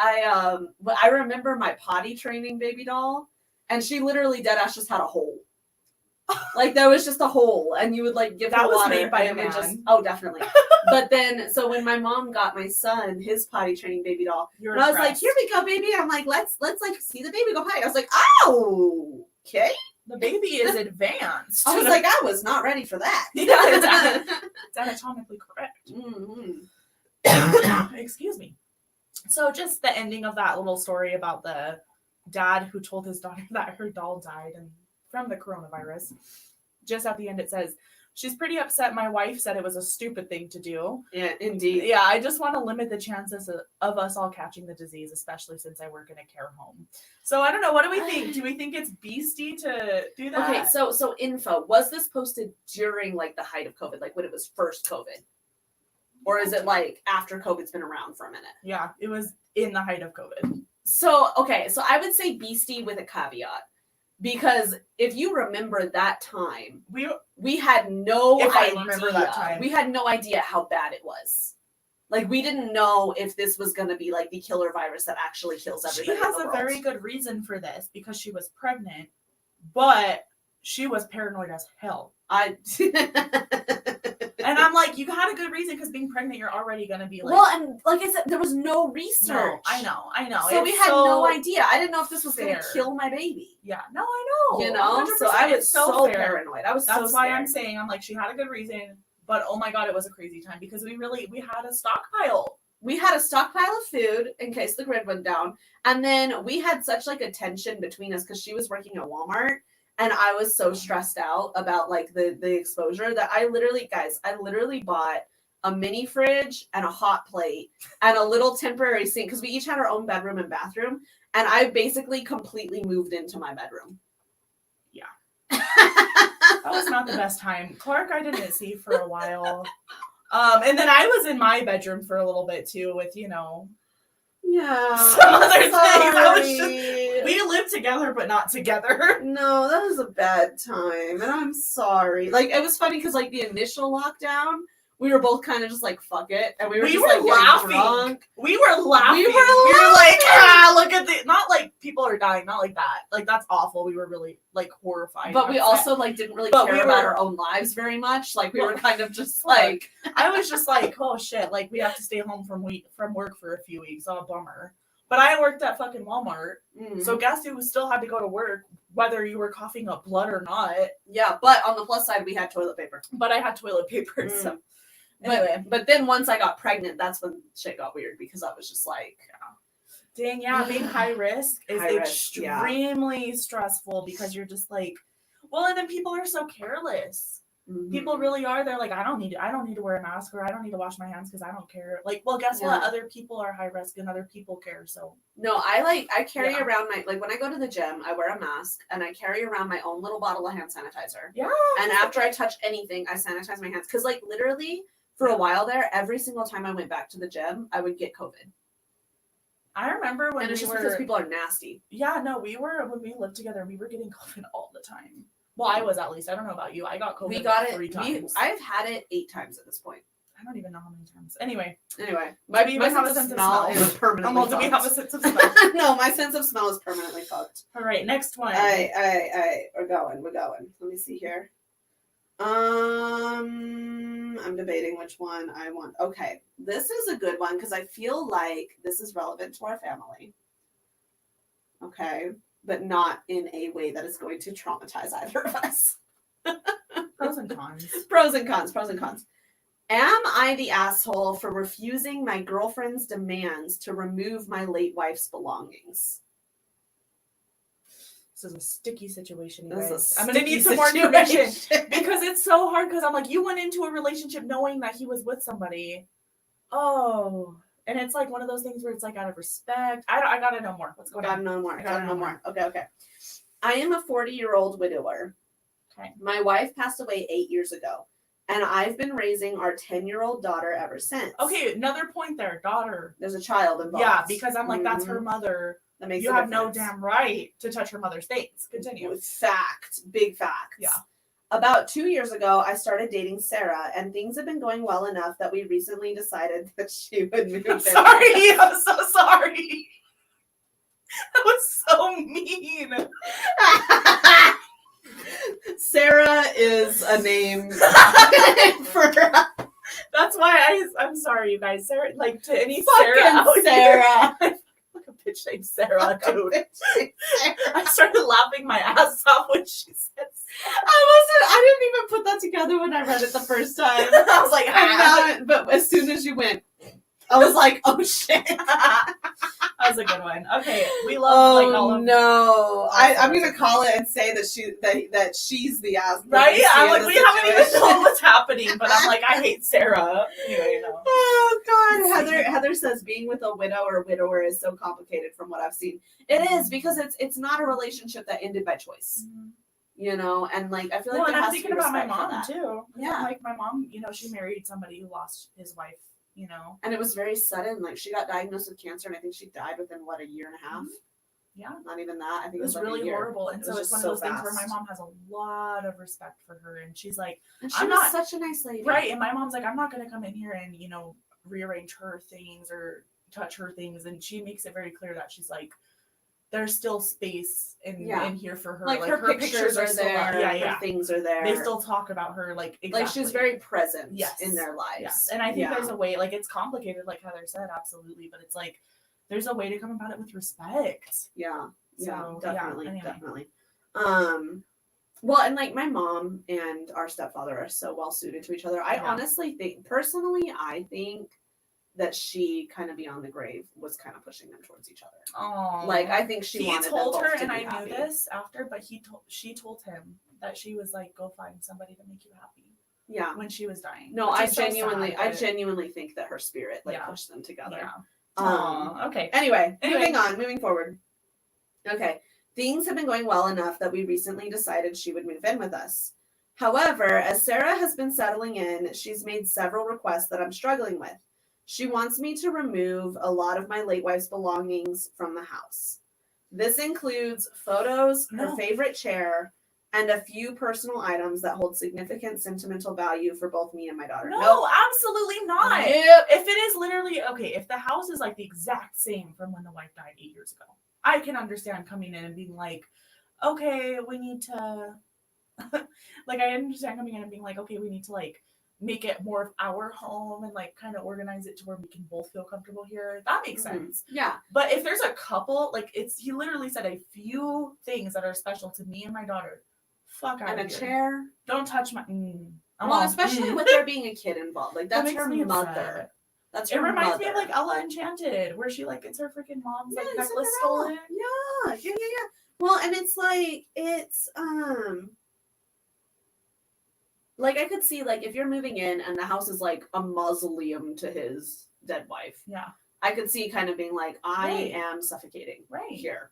I remember my potty training baby doll, and she literally deadass just had a hole. Like there was just a hole, and you would like give That her was water, made by and a it would man. oh, definitely. But then, so when my mom got my son his potty training baby doll, You're and I was like, impressed. "Here we go, baby." I'm like, "Let's like see the baby go potty." I was like, "Oh, okay." The baby is advanced. I was like, I was not ready for that. Yeah, it's anatomically correct. Mm-hmm. Excuse me. So just the ending of that little story about the dad who told his daughter that her doll died and from the coronavirus. Just at the end it says, she's pretty upset. My wife said it was a stupid thing to do. Yeah, indeed. Yeah, I just want to limit the chances of us all catching the disease, especially since I work in a care home. So I don't know. What do we think? Do we think it's beastie to do that? Okay, so info. Was this posted during like the height of COVID, like when it was first COVID? Or is it like after COVID's been around for a minute? Yeah, it was in the height of COVID. So, okay, so I would say beastie with a caveat. Because if you remember that time, we had no If I idea. remember that time. We had no idea how bad it was. Like, we didn't know if this was going to be like the killer virus that actually kills everybody. She has in the a world. very good reason for this because she was pregnant, but she was paranoid as hell. And I'm like, you had a good reason because being pregnant, you're already going to be like. Well, and like I said, there was no research. No, I know. So we had no idea. I didn't know if this was going to fair. kill my baby. Yeah, no, I know. You know? 100%. So I was It's so fair. paranoid. I was so That's why scared. I'm saying, I'm like, she had a good reason, but oh my God, it was a crazy time because we had a stockpile. We had a stockpile of food in case the grid went down. And then we had such like a tension between us because she was working at Walmart. And I was so stressed out about like the exposure that I literally bought a mini fridge and a hot plate and a little temporary sink because we each had our own bedroom and bathroom. And I basically completely moved into my bedroom. Yeah. That was not the best time. Clark, I didn't see for a while. And then I was in my bedroom for a little bit too with, Yeah. some other things. Sorry. We lived together, but not together. No, that was a bad time, and I'm sorry. Like, it was funny because, like, the initial lockdown, we were both kind of just like, fuck it, and we were just like laughing. drunk. We were laughing. We were like, laughing. look at the, not like people are dying, not like that. Like, that's awful. We were really, like, horrified. But we also, like, didn't really care about our own lives very much. Like, we were kind of just like... I was just like, oh, shit. Like, we have to stay home from work for a few weeks. Oh, bummer. But I worked at fucking Walmart. So guess who still had to go to work, whether you were coughing up blood or not. Yeah, but on the plus side, we had toilet paper. But I had toilet paper, so... Anyway. But then once I got pregnant, that's when shit got weird because I was just like... Dang, yeah, being high risk is High risk, extremely stressful because you're just like... Well, and then people are so careless. Mhm. People really are. They're like, I don't need to wear a mask, or I don't need to wash my hands because I don't care. Like, well, guess what? Yeah. Other people are high risk and other people care. So No, I carry Yeah. around my, like when I go to the gym, I wear a mask and I carry around my own little bottle of hand sanitizer. yeah. And after I touch anything, I sanitize my hands. Because, like, literally for a while there, every single time I went back to the gym, I would get COVID. I remember when And it's we just were, because people are nasty. yeah, no, when we lived together, we were getting COVID all the time. Well, I was, at least. I don't know about you. I got COVID We got like it. 3 times. I've had it 8 times at this point. I don't even know how many times. Anyway, My we even have a sense of smell? is permanently do we have a fucked. sense of smell? No, my sense of smell is permanently fucked. All right, next one. We're going. Let me see here. I'm debating which one I want. Okay, this is a good one because I feel like this is relevant to our family. Okay, but not in a way that is going to traumatize either of us. Pros and cons. Pros and cons. Am I the asshole for refusing my girlfriend's demands to remove my late wife's belongings? This is a sticky situation, you This guys. is a I'm gonna need some sticky more information situation. because it's so hard. Because I'm like, you went into a relationship knowing that he was with somebody. Oh, and it's like one of those things where it's like out of respect. I gotta know more. What's going on? No more. I gotta know more. Okay. I am a 40-year-old widower. Okay. My wife passed away 8 years ago, and I've been raising our 10-year-old daughter ever since. Okay, another point there, daughter. There's a child involved. Yeah, because I'm like, that's her mother. That makes You a have no difference. damn right to touch her mother's things. Continue. Big facts. Yeah. About 2 years ago, I started dating Sarah, and things have been going well enough that we recently decided that she would move in. I'm sorry. I'm so sorry. That was so mean. Sarah is a name for That's why I'm sorry, you guys. Sarah, like to any Sarah fucking out here. Sarah. Like a bitch named Sarah, dude. I started laughing my ass off when she said I didn't even put that together when I read it the first time. I was like, But as soon as you went, I was like, oh shit. that was a good one. Okay, we love like all of no. I'm sorts gonna of call it and say that she's the ass. right? I'm like, we haven't even known what's happening, but I'm like, I hate Sarah. Anyway, you know. Oh God, Heather says being with a widow or widower is so complicated from what I've seen. It is because it's not a relationship that ended by choice, you know, and like I feel like Well, and there I'm has to thinking be about my respect for mom that. too. Yeah. Like my mom, you know, she married somebody who lost his wife, you know. And it was very sudden. Like she got diagnosed with cancer, and I think she died within what, a year and a half. Yeah. Not even that. I think It was like really a year. horrible. And It so was it's just one of so those things where my fast. mom has a lot of respect for her. And she's like, And she I'm was not- such a nice lady, right. And my mom's like, I'm not going to come in here and, you know, rearrange her things or touch her things. And she makes it very clear that she's like, there's still space in here for her. Like her pictures are still there. up. Yeah. Her things are there. They still talk about her like exactly. like she's very present Yes. in their lives. Yes. And I think there's a way, like it's complicated, like Heather said, absolutely, but it's like there's a way to come about it with respect. Yeah. So, Definitely. anyway. Definitely. Well, and like my mom and our stepfather are so well suited to each other. I honestly think, personally, I think that she kind of beyond the grave was kind of pushing them towards each other. Oh, Like I think she wanted told them her, both to and be I happy. knew this after, but she told him that she was like, go find somebody to make you happy Yeah. when she was dying. No, which I is so genuinely, sad, I but- genuinely think that her spirit like Yeah. pushed them together. Yeah. Um, Okay. Anyway, Anyway. moving forward. Okay. Things have been going well enough that we recently decided she would move in with us. However, as Sarah has been settling in, she's made several requests that I'm struggling with. She wants me to remove a lot of my late wife's belongings from the house. This includes photos, her No. favorite chair, and a few personal items that hold significant sentimental value for both me and my daughter. No, absolutely not. Yep. If it is literally okay, if the house is like the exact same from when the wife died 8 years ago, I can understand coming in and being like, okay, we need to like I understand coming in and being like, okay, we need to like make it more of our home and like kind of organize it to where we can both feel comfortable here. That makes sense. Yeah. But if there's a couple, like he literally said a few things that are special to me and my daughter. Fuck out And of a here. chair. Don't touch my. Well, especially with there being a kid involved. Like That that's makes her me mother. upset. That's It her reminds mother. me of like Ella Enchanted, where she like gets her freaking mom's like necklace Cinderella. stolen. Yeah. Like, I could see, like, if you're moving in and the house is like a mausoleum to his dead wife, Yeah. I could see kind of being like, I Right. am suffocating Right. here.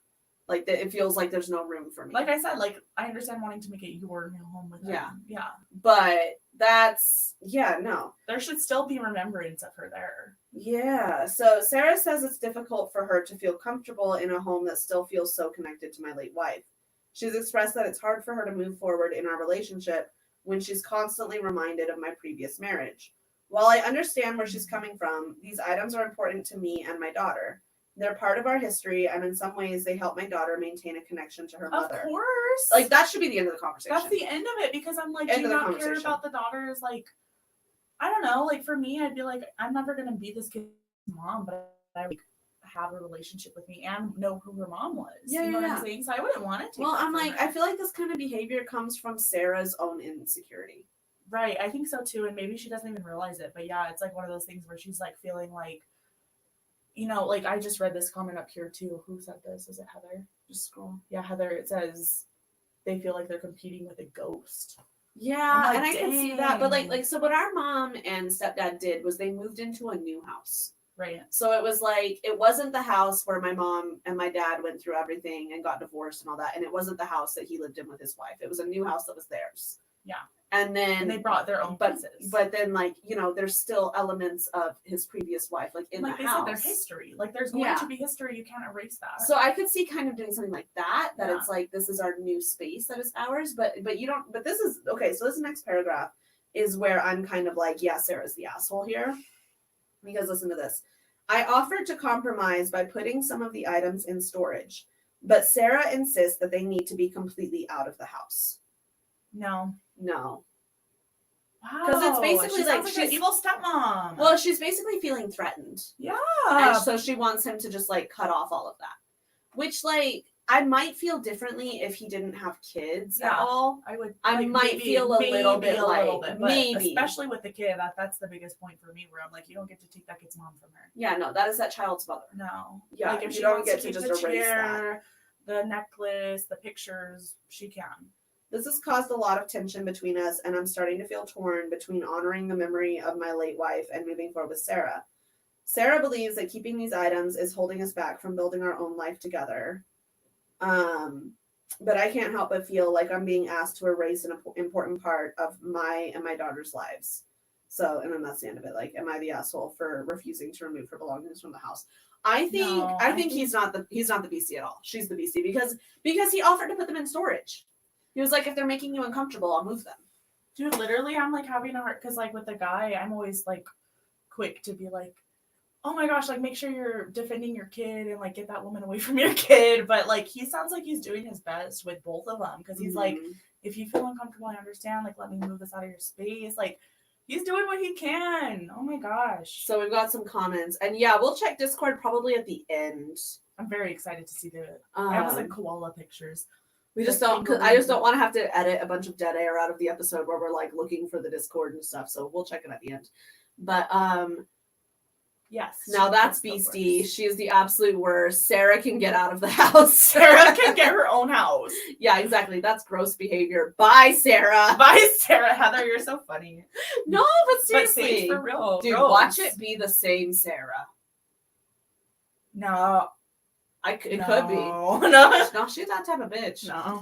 Like, that it feels like there's no room for me. Like I said, like I understand wanting to make it your new home with Yeah. them. Yeah. But that's, yeah, no. There should still be remembrance of her there. Yeah. So Sarah says it's difficult for her to feel comfortable in a home that still feels so connected to my late wife. She's expressed that it's hard for her to move forward in our relationship when she's constantly reminded of my previous marriage. While I understand where she's coming from, these items are important to me and my daughter. They're part of our history, and in some ways, they help my daughter maintain a connection to her mother. Of course. Like, that should be the end of the conversation. That's the end of it, because I'm like, End do you of the not care conversation. about the daughters? Like, I don't know. Like, for me, I'd be like, I'm never going to be this kid's mom, but I like have a relationship with me and know who her mom was. Yeah, you know yeah, what I'm saying? So I wouldn't want it to. Well, I'm like, I feel like this kind of behavior comes from Sarah's own insecurity. Right, I think so too, and maybe she doesn't even realize it. But yeah, it's like one of those things where she's like feeling like, you know, like I just read this comment up here too. Who said this? Was it Heather? Just scroll. Yeah, Heather. It says they feel like they're competing with a ghost. Yeah, like, and I can see that. But dang. like, so what our mom and stepdad did was they moved into a new house. Right. So it was like, it wasn't the house where my mom and my dad went through everything and got divorced and all that. And it wasn't the house that he lived in with his wife. It was a new house that was theirs. Yeah. And then And they brought their own but pieces. but then, like, you know, there's still elements of his previous wife, like, in like the they house. said, there's history. Like there's going Yeah. to be history. You can't erase that. So I could see kind of doing something like that. That Yeah. it's like, this is our new space that is ours. But you don't. But this is okay. So this next paragraph is where I'm kind of like, yeah, Sarah's the asshole here. Because listen to this. I offered to compromise by putting some of the items in storage, but Sarah insists that they need to be completely out of the house. no. No. Wow. 'Cause it's basically She like sounds an she's- evil stepmom. Well, she's basically feeling threatened. yeah. And so she wants him to just like cut off all of that. Which, like, I might feel differently if he didn't have kids at Yeah. all. I would. I might feel a little bit but maybe. especially with the kid. That's the biggest point for me. Where I'm like, you don't get to take that kid's mom from her. Yeah, no, that is that child's mother. No. Yeah, like if you she don't wants get to keep just the erase chair, the necklace, the pictures, she can. This has caused a lot of tension between us, and I'm starting to feel torn between honoring the memory of my late wife and moving forward with Sarah. Sarah believes that keeping these items is holding us back from building our own life together. But I can't help but feel like I'm being asked to erase an important part of my and my daughter's lives. So, and then that's the end of it. Like, am I the asshole for refusing to remove her belongings from the house? I think he's not the BC at all. She's the BC because he offered to put them in storage. He was like, if they're making you uncomfortable, I'll move them. Dude, literally, I'm like having a heart because, like, with the guy, I'm always like quick to be like, oh my gosh, like, make sure you're defending your kid and like get that woman away from your kid. But like, he sounds like he's doing his best with both of them because he's like, if you feel uncomfortable, I understand. Like, let me move this out of your space. Like, he's doing what he can. Oh my gosh. So we've got some comments, and yeah, we'll check Discord probably at the end. I'm very excited to see the. I was like koala pictures. We just don't. Cause I just don't want to have to edit a bunch of dead air out of the episode where we're like looking for the Discord and stuff. So we'll check it at the end. But yes. now that's beastie. She is the absolute worst. Sarah can get out of the house. Sarah can get her own house. Yeah, exactly. That's gross behavior. Bye, Sarah. Bye, Sarah. Heather, you're so funny. No, but But seriously, Sage, for real. dude, gross. watch it be the same Sarah. No. It could be. No. No, she's that type of bitch. No.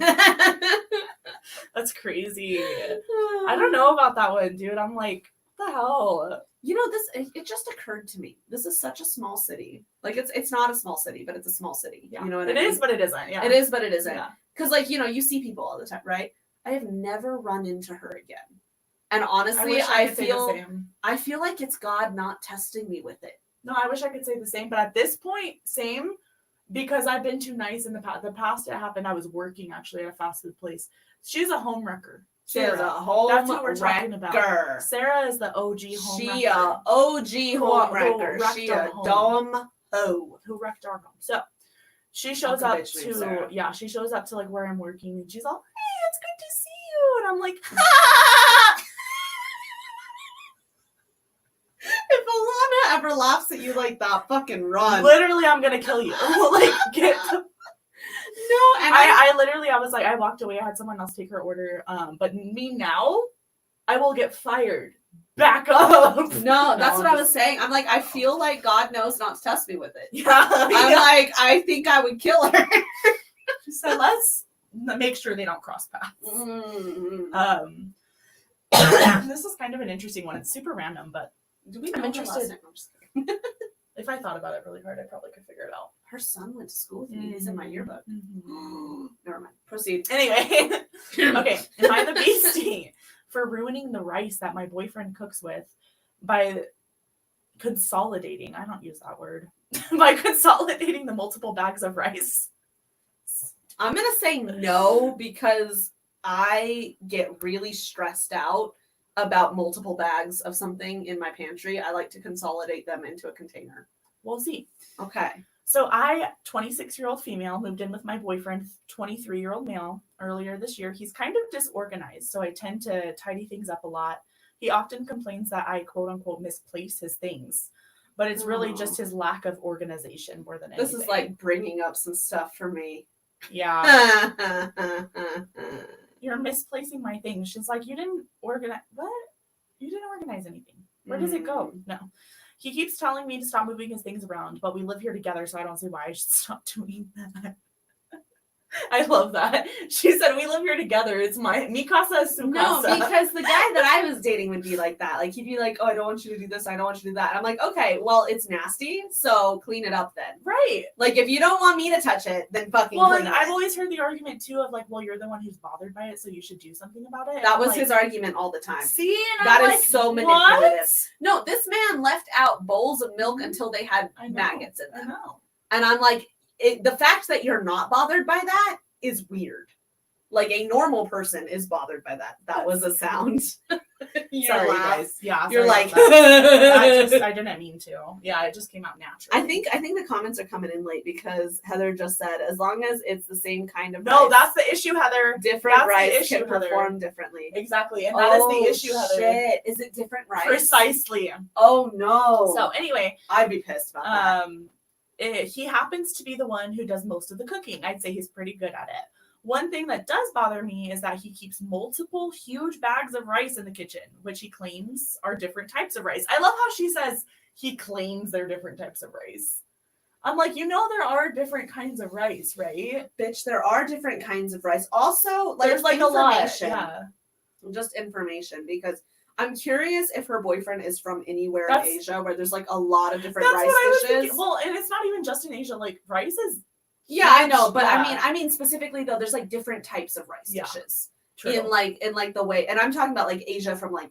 That's crazy. I don't know about that one, dude. I'm like, what the hell? You know, it just occurred to me. This is such a small city. Like, it's not a small city, but it's a small city. Yeah. You know what it I mean? is, but it isn't. Yeah. It is, but it isn't. Yeah. Because, like, you know, you see people all the time, right? I have never run into her again. And honestly, wish I could say the same. feel like it's God not testing me with it. No, I wish I could say the same, but at this point, same, because I've been too nice in the past. The past it happened, I was working actually at a fast food place. She's a home wrecker. She is a Sarah. home That's what we're talking about. wrecker. Sarah is the OG home She wrecker. a OG home wrecker. wrecked She our a home. dumb hoe. Who wrecked our home. So she shows That's a up bitch named Sarah. she shows up to like where I'm working and she's all, hey, it's good to see you. And I'm like, If Alana ever laughs at you like that, fucking run. literally, I'm gonna kill you. Like, get the No, and I literally, I was like, I walked away. I had someone else take her order. But me now, I will get fired. Back up. No, that's I'm what I was just- saying. I'm like, I feel like God knows not to test me with it. Yeah. I'm yeah. like, I think I would kill her. She said, let's make sure they don't cross paths. Mm-hmm. This is kind of an interesting one. It's super random, but Do we I'm know her last interested. name? I'm just kidding. if I thought about it really hard, I probably could figure it out. Her son went to school with me. He's in my yearbook. Mhm. Never mind. Proceed. Anyway, okay. Am I the beastie for ruining the rice that my boyfriend cooks with by consolidating? I don't use that word. By consolidating the multiple bags of rice. I'm going to say no because I get really stressed out about multiple bags of something in my pantry. I like to consolidate them into a container. We'll see. Okay. So I, 26-year-old female, moved in with my boyfriend, 23-year-old male, earlier this year. He's kind of disorganized, so I tend to tidy things up a lot. He often complains that I, quote unquote, misplace his things, but it's really just his lack of organization more than anything. This is like bringing up some stuff for me. Yeah. You're misplacing my things. She's like, you didn't organize. What? You didn't organize anything. Where does it go? No. He keeps telling me to stop moving his things around, but we live here together, so I don't see why I should stop doing that. I love that. She said, we live here together. It's mi casa es su No, casa. because the guy that I was dating would be like that. Like, he'd be like, oh, I don't want you to do this. I don't want you to do that. And I'm like, okay, well, it's nasty, so clean it up then. Right. Like, if you don't want me to touch it, then fucking Well, clean and it. I've always heard the argument, too, of like, well, you're the one who's bothered by it, so you should do something about it. That I'm was like, his argument all the time. See? And That I'm is like, so what? manipulative. No, this man left out bowls of milk until they had I know. maggots in I them. know. And I'm like, the fact that you're not bothered by that is weird. Like, a normal person is bothered by that. That was a sound. Sorry, laugh. guys. Yeah, You're sorry like, about that. I didn't mean to. Yeah, it just came out naturally. I think the comments are coming in late because Heather just said, as long as it's the same kind of No, rice, that's the issue, Heather. different that's the rice issue, can Heather. perform differently. Exactly, and that is the issue, Heather. Shit. Is it different rice? Precisely. Oh no. So anyway, I'd be pissed about that. he happens to be the one who does most of the cooking. I'd say he's pretty good at it. One thing that does bother me is that he keeps multiple huge bags of rice in the kitchen, which he claims are different types of rice. I love how she says he claims they're different types of rice. I'm like, you know, there are different kinds of rice, right? Bitch, there are different kinds of rice. Also, like, There's like a lot. information. Yeah. Just information, because I'm curious if her boyfriend is from anywhere That's- in Asia where there's like a lot of different That's rice what I was dishes. thinking. Well, and it's not even just in Asia. Like, rice is Yeah, I know, huge. but Yeah. I mean specifically though, there's like different types of rice Yeah. dishes true. in like the way, and I'm talking about like Asia from like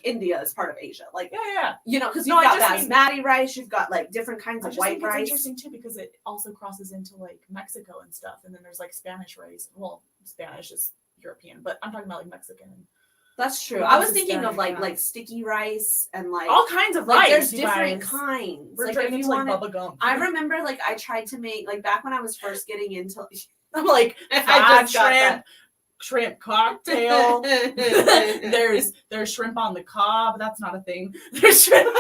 India is part of Asia, like, yeah. you know, because No, you've I got just mean- basmati rice, you've got like different kinds I of just white think rice. it's interesting too because it also crosses into like Mexico and stuff, and then there's like Spanish rice. Well, Spanish is European, but I'm talking about like Mexican and That's true. Rice I was is thinking of different, yeah. like sticky rice and like all kinds of like rice. there's you different guys. kinds. We're like turning if into you like wanted, Bubba Gump. I remember like I tried to make like back when I was first getting into I'm like I fried just got shrimp cocktail. there's shrimp on the cob. That's not a thing. There's shrimp.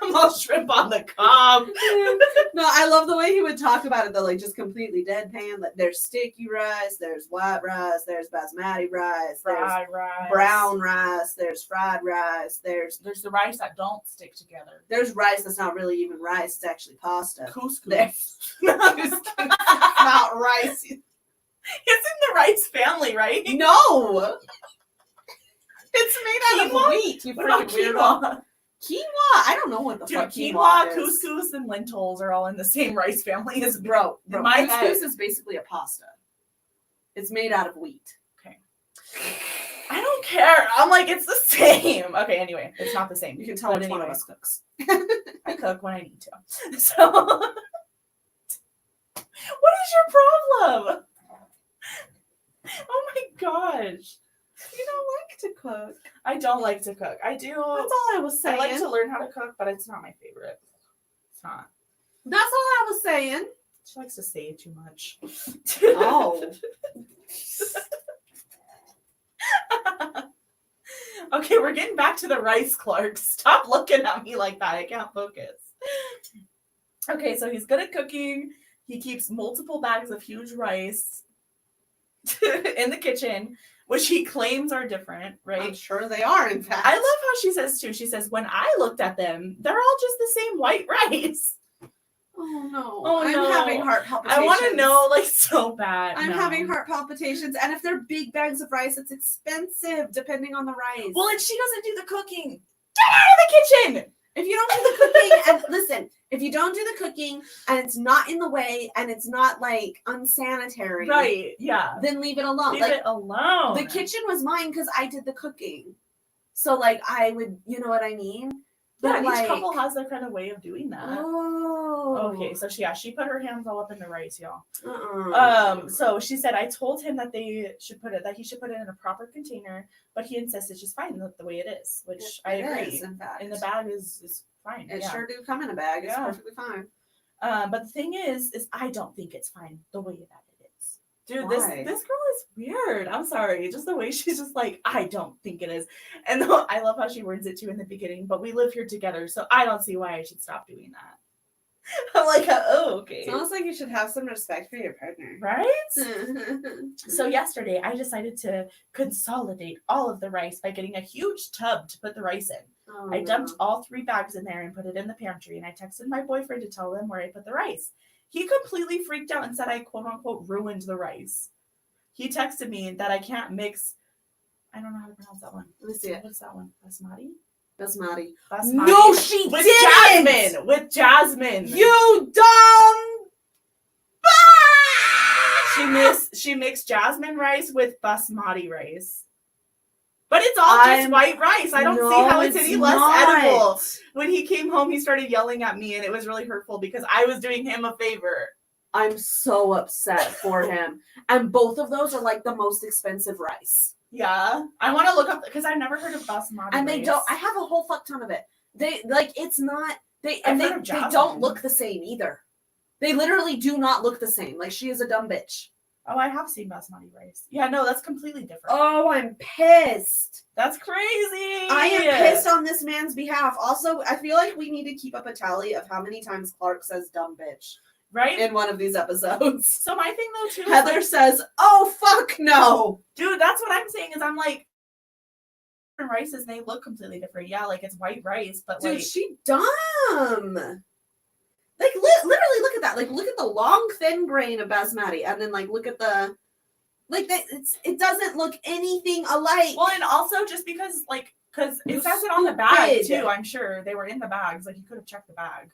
I'm all shrimp on the cob. No, I love the way he would talk about it though, like just completely deadpan. Like there's sticky rice, there's white rice, there's basmati rice, Fried rice. there's brown rice, there's fried rice, there's There's the rice that don't stick together. rice that's not really even rice, it's actually pasta. Couscous. There's- It's Not rice. in the rice family, right? No. It's made out Quinoa? of wheat, you What about freaking weirdo. quinoa? Quinoa? I don't know what the Dude, fuck quinoa, is. couscous, and lentils are all in the same rice family as Bro, In my couscous head. is basically a pasta. It's made out of wheat. I don't care. I'm like, it's the same. Okay, anyway, it's not the same. You can tell But which one of anyway, us cooks. I cook when I need to. So, what is your problem? Oh my gosh. You don't like to cook. I don't like to cook. I do. That's all I was I saying. like to learn how to cook, but it's not my favorite. It's not. That's all I was saying. She likes to say too much. Oh. Okay, we're getting back to the rice, Clark. Stop looking at me like that. I can't focus. Okay, so he's good at cooking. He keeps multiple bags of huge rice in the kitchen, which he claims are different, right? I'm sure they are, in fact. I love how she says too. She says, when I looked at them, they're all just the same white rice. Oh no. Oh, I'm no. having heart palpitations. I want to know, like, so bad. I'm No. having heart palpitations. And if they're big bags of rice, it's expensive depending on the rice. Well, and she doesn't do the cooking. Get out of the kitchen! if you don't do the cooking, and listen, if you don't do the cooking and it's not in the way and it's not like unsanitary, Right, yeah. then leave it alone. Leave like it alone. the kitchen was mine because I did the cooking. So like I would, you know what I mean? Yeah, But, each couple has their kind of way of doing that. Oh. Okay, so she put her hands all up in the rice, y'all. Uh-uh. So she said I told him that he should put it in a proper container, but he insists it's just fine the way it is, which I agree. Is, in fact. In the bag is fine. It yeah. sure do come in a bag. It's Yeah. perfectly fine. But the thing is I don't think it's fine the way that it is. Dude, Why? this girl is weird. I'm sorry. Just the way she's just like, I don't think it is. And though I love how she words it too in the beginning, but we live here together, so I don't see why I should stop doing that. I'm like, oh, okay. It's almost like you should have some respect for your partner. Right? So yesterday I decided to consolidate all of the rice by getting a huge tub to put the rice in. Oh, I dumped no. all 3 bags in there and put it in the pantry, and I texted my boyfriend to tell him where I put the rice. He completely freaked out and said I quote unquote ruined the rice. He texted me that I can't mix. I don't know how to pronounce that one. Let me see it. What's that one? Basmati? Basmati. Basmati. No, she with didn't! Jasmine. With Jasmine. You dumb. She mixed jasmine rice with basmati rice. But it's all just white rice. I don't see how it's any less edible. When he came home, he started yelling at me, and it was really hurtful because I was doing him a favor. I'm so upset for him. And both of those are like the most expensive rice. Yeah. I want to look up because I've never heard of basmati And rice. they don't. I have a whole fuck ton of it. They like it's not. They I've and heard of they jasmine. don't look the same either. They literally do not look the same. Like she is a dumb bitch. Oh, I have seen basmati rice. Yeah, no, that's completely different. Oh, I'm pissed. That's crazy. I am pissed on this man's behalf. Also, I feel like we need to keep up a tally of how many times Clark says dumb bitch Right? in one of these episodes. So my thing though too is Heather like, says, "Oh fuck no." dude, that's what I'm saying is I'm like different rices, they look completely different. Yeah, like it's white rice, but Dude, like she dumb. Like literally look at that. Like look at the long thin grain of basmati and then like look at the like that it doesn't look anything alike. well, and also just because it You says it on the bag stupid. too, I'm sure. They were in the bags. Like you could have checked the bag.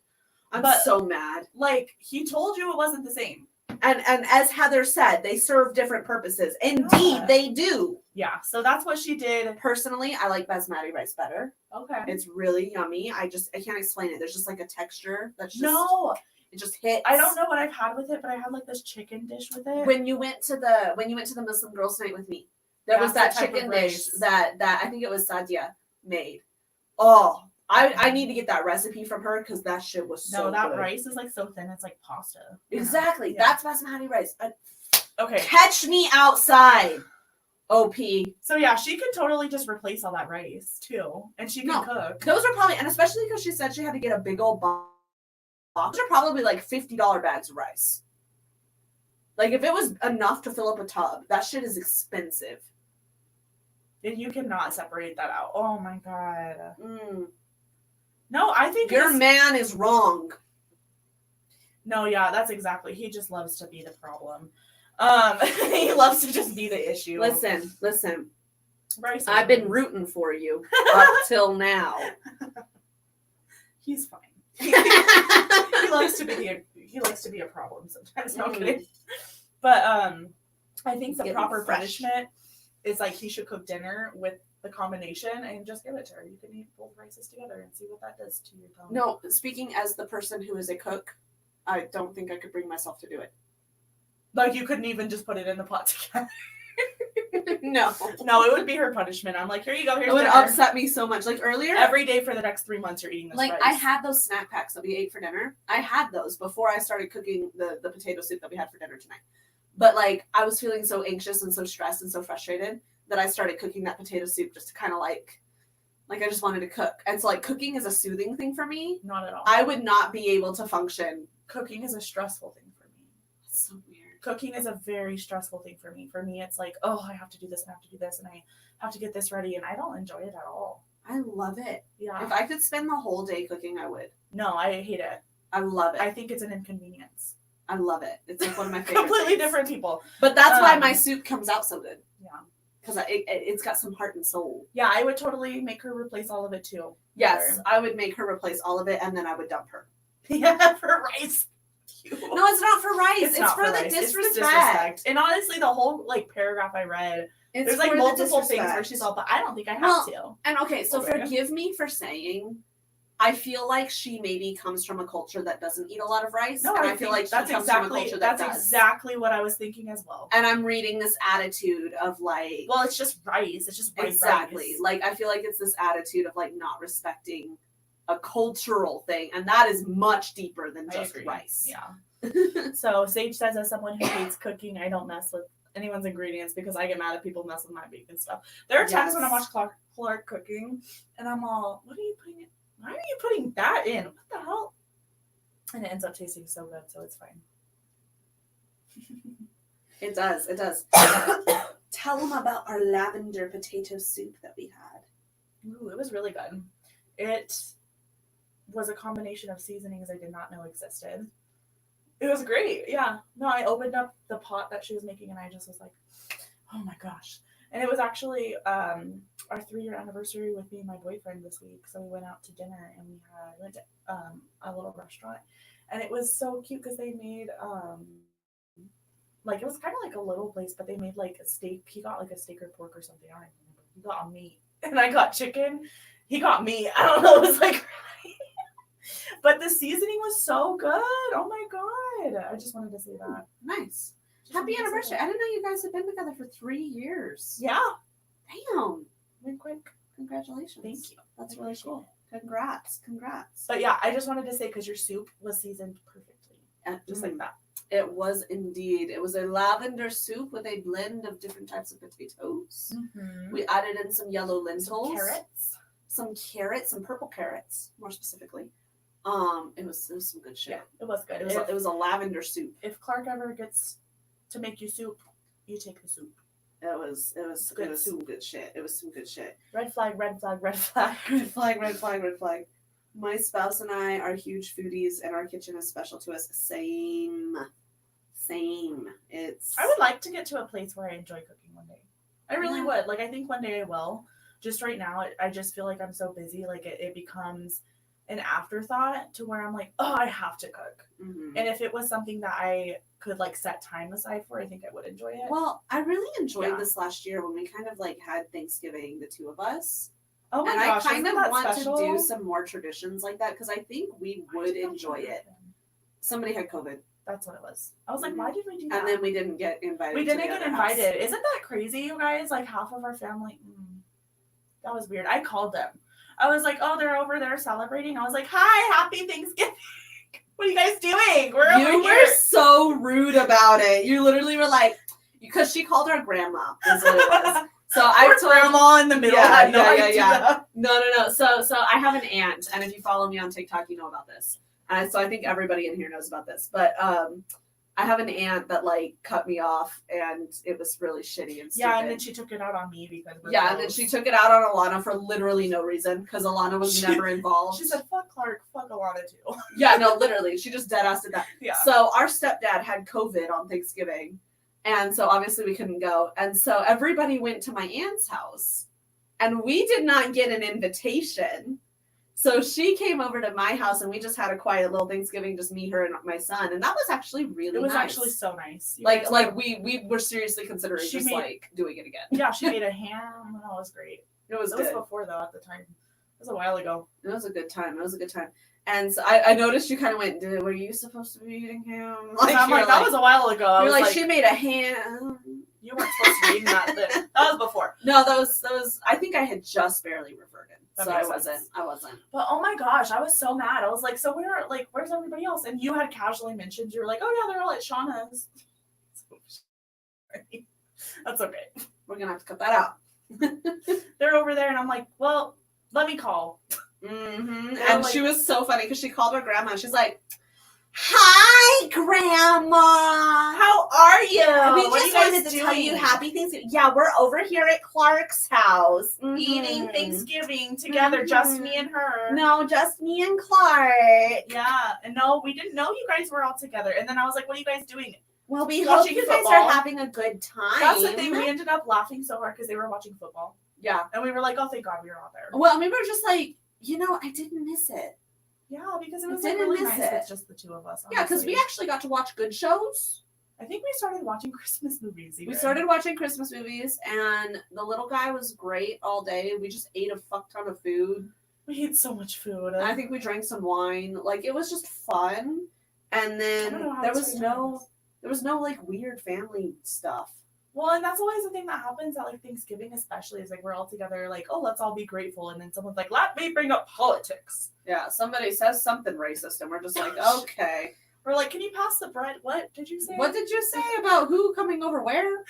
I'm but- so mad. Like he told you it wasn't the same. And as Heather said, they serve different purposes. Indeed, Yeah. they do. Yeah, so that's what she did. Personally, I like basmati rice better. Okay. It's really yummy. I can't explain it. There's just like a texture that's just No, it just hits. I don't know what I've had with it, but I had like this chicken dish with it. When you went to the Muslim girls' night with me, there was that That's the type of chicken dish rice. that I think it was Sadia made. Oh, I need to get that recipe from her because that shit was so no, that good. rice is like so thin, it's like pasta. Exactly. Yeah. That's basmati rice. Okay. Catch me outside. OP. So yeah, she could totally just replace all that rice too, and she can No. cook. Those are probably, and especially because she said she had to get a big old box. Those are probably like $50 bags of rice. Like if it was enough to fill up a tub, that shit is expensive. And you cannot separate that out. Oh my god. Mm. No, I think Your it's- man is wrong. No, yeah, that's exactly. He just loves to be the problem. He loves to just be the issue. Listen. Rice I've been rooting for you up till now. He's fine. He likes to be a problem sometimes. No, I'm kidding. But I think the Getting proper fresh. punishment is like he should cook dinner with the combination and just give it to her. You can eat both rices together and see what that does to your tongue. No, speaking as the person who is a cook, I don't think I could bring myself to do it. Like you couldn't even just put it in the pot together. No. No, it would be her punishment. I'm like, here you go. Here's It would dinner. upset me so much. Like earlier, Every day for the next 3 months, you're eating this like rice. I had those snack packs that we ate for dinner. I had those before I started cooking the potato soup that we had for dinner tonight. But like I was feeling so anxious and so stressed and so frustrated that I started cooking that potato soup just to kind of like I just wanted to cook. And so like cooking is a soothing thing for me. Not at all. I would not be able to function. Cooking is a stressful thing for me. That's so weird. cooking is a very stressful thing for me. For me, it's like, oh, I have to do this and I have to do this and I have to get this ready, and I don't enjoy it at all. I love it. Yeah. If I could spend the whole day cooking, I would. No, I hate it. I love it. I think it's an inconvenience. I love it. It's like one of my favorite Completely things. different people. But that's why my soup comes out so good. Yeah. Because it's got some heart and soul. Yeah, I would totally make her replace all of it too. Yes, I would make her replace all of it, and then I would dump her. Yeah, for rice. No, it's not for rice. It's not for the rice. It's disrespect. And honestly, the whole like paragraph I read, It's there's like for the multiple things where disrespect. she's all, but I don't think I have to. And okay, so Okay. forgive me for saying, I feel like she maybe comes from a culture that doesn't eat a lot of rice, No, and I I feel think like she that's comes from a exactly culture that does. exactly what I was thinking as well. And I'm reading this attitude of like, Well, it's just rice. It's just white exactly. rice. Like I feel like it's this attitude of like not respecting a cultural thing, and that is much deeper than I just agree. rice. Yeah. So Sage says, as someone who hates cooking, I don't mess with anyone's ingredients because I get mad at people mess with my bacon stuff. There are times when I watch Clark cooking, and I'm all, what are you putting in? Why are you putting that in? What the hell? And it ends up tasting so good, so it's fine. It does. It does. Tell them about our lavender potato soup that we had. Ooh, it was really good. It was a combination of seasonings I did not know existed. It was great. Yeah. No, I opened up the pot that she was making and I just was like, oh my gosh. And it was actually our 3-year anniversary with me and my boyfriend this week. So we went out to dinner and we went to a little restaurant. And it was so cute because they made like, it was kind of like a little place, but they made like a steak. He got like a steak or pork or something. I don't even remember. He got meat and I got chicken. He got meat. I don't know. It was like, but the seasoning was so good. Oh my God. I just wanted to say that. Nice. Just Happy wanted to say anniversary. that. I didn't know you guys had been together for 3 years. Yeah. Damn. Wink, wink. Congratulations. Thank you. That's I really appreciate cool. it. Congrats. Congrats. But yeah, I just wanted to say because your soup was seasoned perfectly. Just like that. It was indeed. It was a lavender soup with a blend of different types of potatoes. Mm-hmm. We added in some yellow lentils, Some carrots. some purple carrots, more specifically. It was some good shit. Yeah, it was good. It was a lavender soup. If Clark ever gets to make you soup, you take the soup. It was Good some soup. good shit. It was some good shit. Red flag, red flag, red flag. Red flag, red flag, red flag. My spouse and I are huge foodies, and our kitchen is special to us. Same. It's. I would like to get to a place where I enjoy cooking one day. I really would. Like, I think one day I will. Just right now, I just feel like I'm so busy. Like, it becomes an afterthought to where I'm like, oh, I have to cook. Mhm. And if it was something that I could, like, set time aside for, I think I would enjoy it. Well, I really enjoyed Yeah. this last year when we kind of like had Thanksgiving, the two of us. Oh my And gosh, I kind isn't of that want special? to do some more traditions like that because I think we Why would did that enjoy it. happen? Somebody had COVID, That's what it was. I was like, Mhm. why did we do that? and then we didn't get invited. We to didn't the get other house. invited. Isn't that crazy, you guys? Like half of our family. That was weird. I called them. I was like, oh, they're over there celebrating. I was like, hi, happy Thanksgiving. What are you guys doing? We're over You here. were so rude about it. You literally were like, because she called her grandma. Is what it was. So I Our told grandma in the middle. Yeah, had no yeah, idea. yeah. No. So I have an aunt, and if you follow me on TikTok, you know about this. So I think everybody in here knows about this. But I have an aunt that like cut me off, and it was really shitty and stupid. Yeah, and then she took it out on me because we're and then close. she took it out on Alana for literally no reason because Alana was never involved. She said, fuck Clark, fuck Alana too. Yeah, no, literally, she just dead ass did that. Yeah. So our stepdad had COVID on Thanksgiving, and so obviously we couldn't go, and so everybody went to my aunt's house, and we did not get an invitation. So she came over to my house, and we just had a quiet little Thanksgiving, just me, her, and my son, and that was actually really It was nice. actually so nice. You like guys like were- we were seriously considering She just made- like doing it again. Yeah, she made a ham. That was great. It was It good. was before though at the time. It was a while ago. It was a good time. It was a good time. And so I noticed you kind of went, were you supposed to be eating ham? Like, I'm you're like, that was a while ago. I You're was like, she made a ham. you weren't supposed to be eating that. That was before. No, that was. I think I had just barely reverted, That so I makes wasn't. sense. I wasn't. But oh my gosh, I was so mad. I was like, so where's everybody else? And you had casually mentioned, you were like, oh yeah, they're all at Shauna's. That's okay. We're gonna have to cut that out. They're over there, and I'm like, well, let me call. Mm-hmm. Yeah, And like- she was so funny because she called her grandma. And she's like, Hi, Grandma. How are you? We What are just you guys wanted to tell you doing? happy Thanksgiving. Yeah, we're over here at Clark's house. Eating Mhm. Thanksgiving together, just me and her. No, just me and Clark. Yeah, and no, we didn't know you guys were all together. And then I was like, what are you guys doing? Well, we Watching hope you guys football. are having a good time. That's the thing. We ended up laughing so hard because they were watching football. Yeah. And we were like, oh, thank God we were all there. Well, we were just like, I didn't miss it. Yeah, because it was I like didn't really miss nice it. with just the two of us. Yeah, because we honestly. actually got to watch good shows. I think we started watching Christmas movies. We even. started watching Christmas movies, and the little guy was great all day. We just ate a fuck ton of food. We ate so much food. And I think we drank some wine. Like, it was just fun. And then there was no like weird family stuff. Well, and that's always the thing that happens at like Thanksgiving, especially, is like we're all together, like, oh, let's all be grateful, and then someone's like, let me bring up politics. Yeah, somebody says something racist, and we're just like, okay. We're like, can you pass the bread? What did you say? What did you say about who coming over where?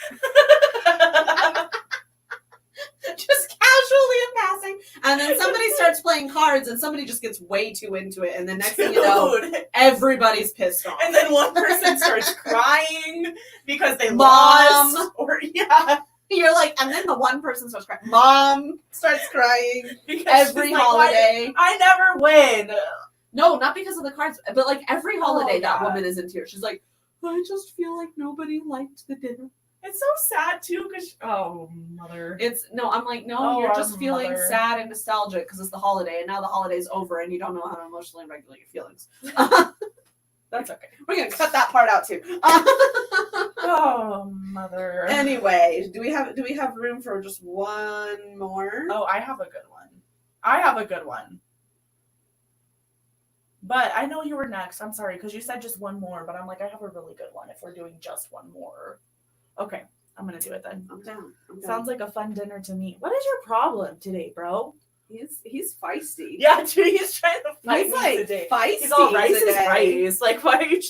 Just casually in passing. And then somebody starts playing cards, and somebody just gets way too into it, and the next thing you know, Dude. everybody's pissed off. And then one person starts crying because they Mom. lost. Or yeah, You're like, and then the one person starts crying. Mom starts crying because every she's like, "Why- holiday. I never win. No, not because of the cards, but like every holiday that yeah. woman is in tears. She's like, I just feel like nobody liked the dinner. It's so sad too, because oh, mother. I'm like, no, Oh, you're our just feeling mother. sad and nostalgic because it's the holiday, and now the holiday's over, and you don't know how to emotionally regulate your feelings. That's okay. We're gonna cut that part out too. Oh, mother. Anyway, do we have room for just one more? Oh, I have a good one. But I know you were next. I'm sorry, because you said just one more, but I'm like, I have a really good one if we're doing just one more. Okay, I'm going to do it then. I'm down. Sounds like a fun dinner to me. What is your problem today, bro? He's feisty. Yeah, dude, he's trying to fight He's me like today. feisty. He's all rice is today. rice. Like, why are you...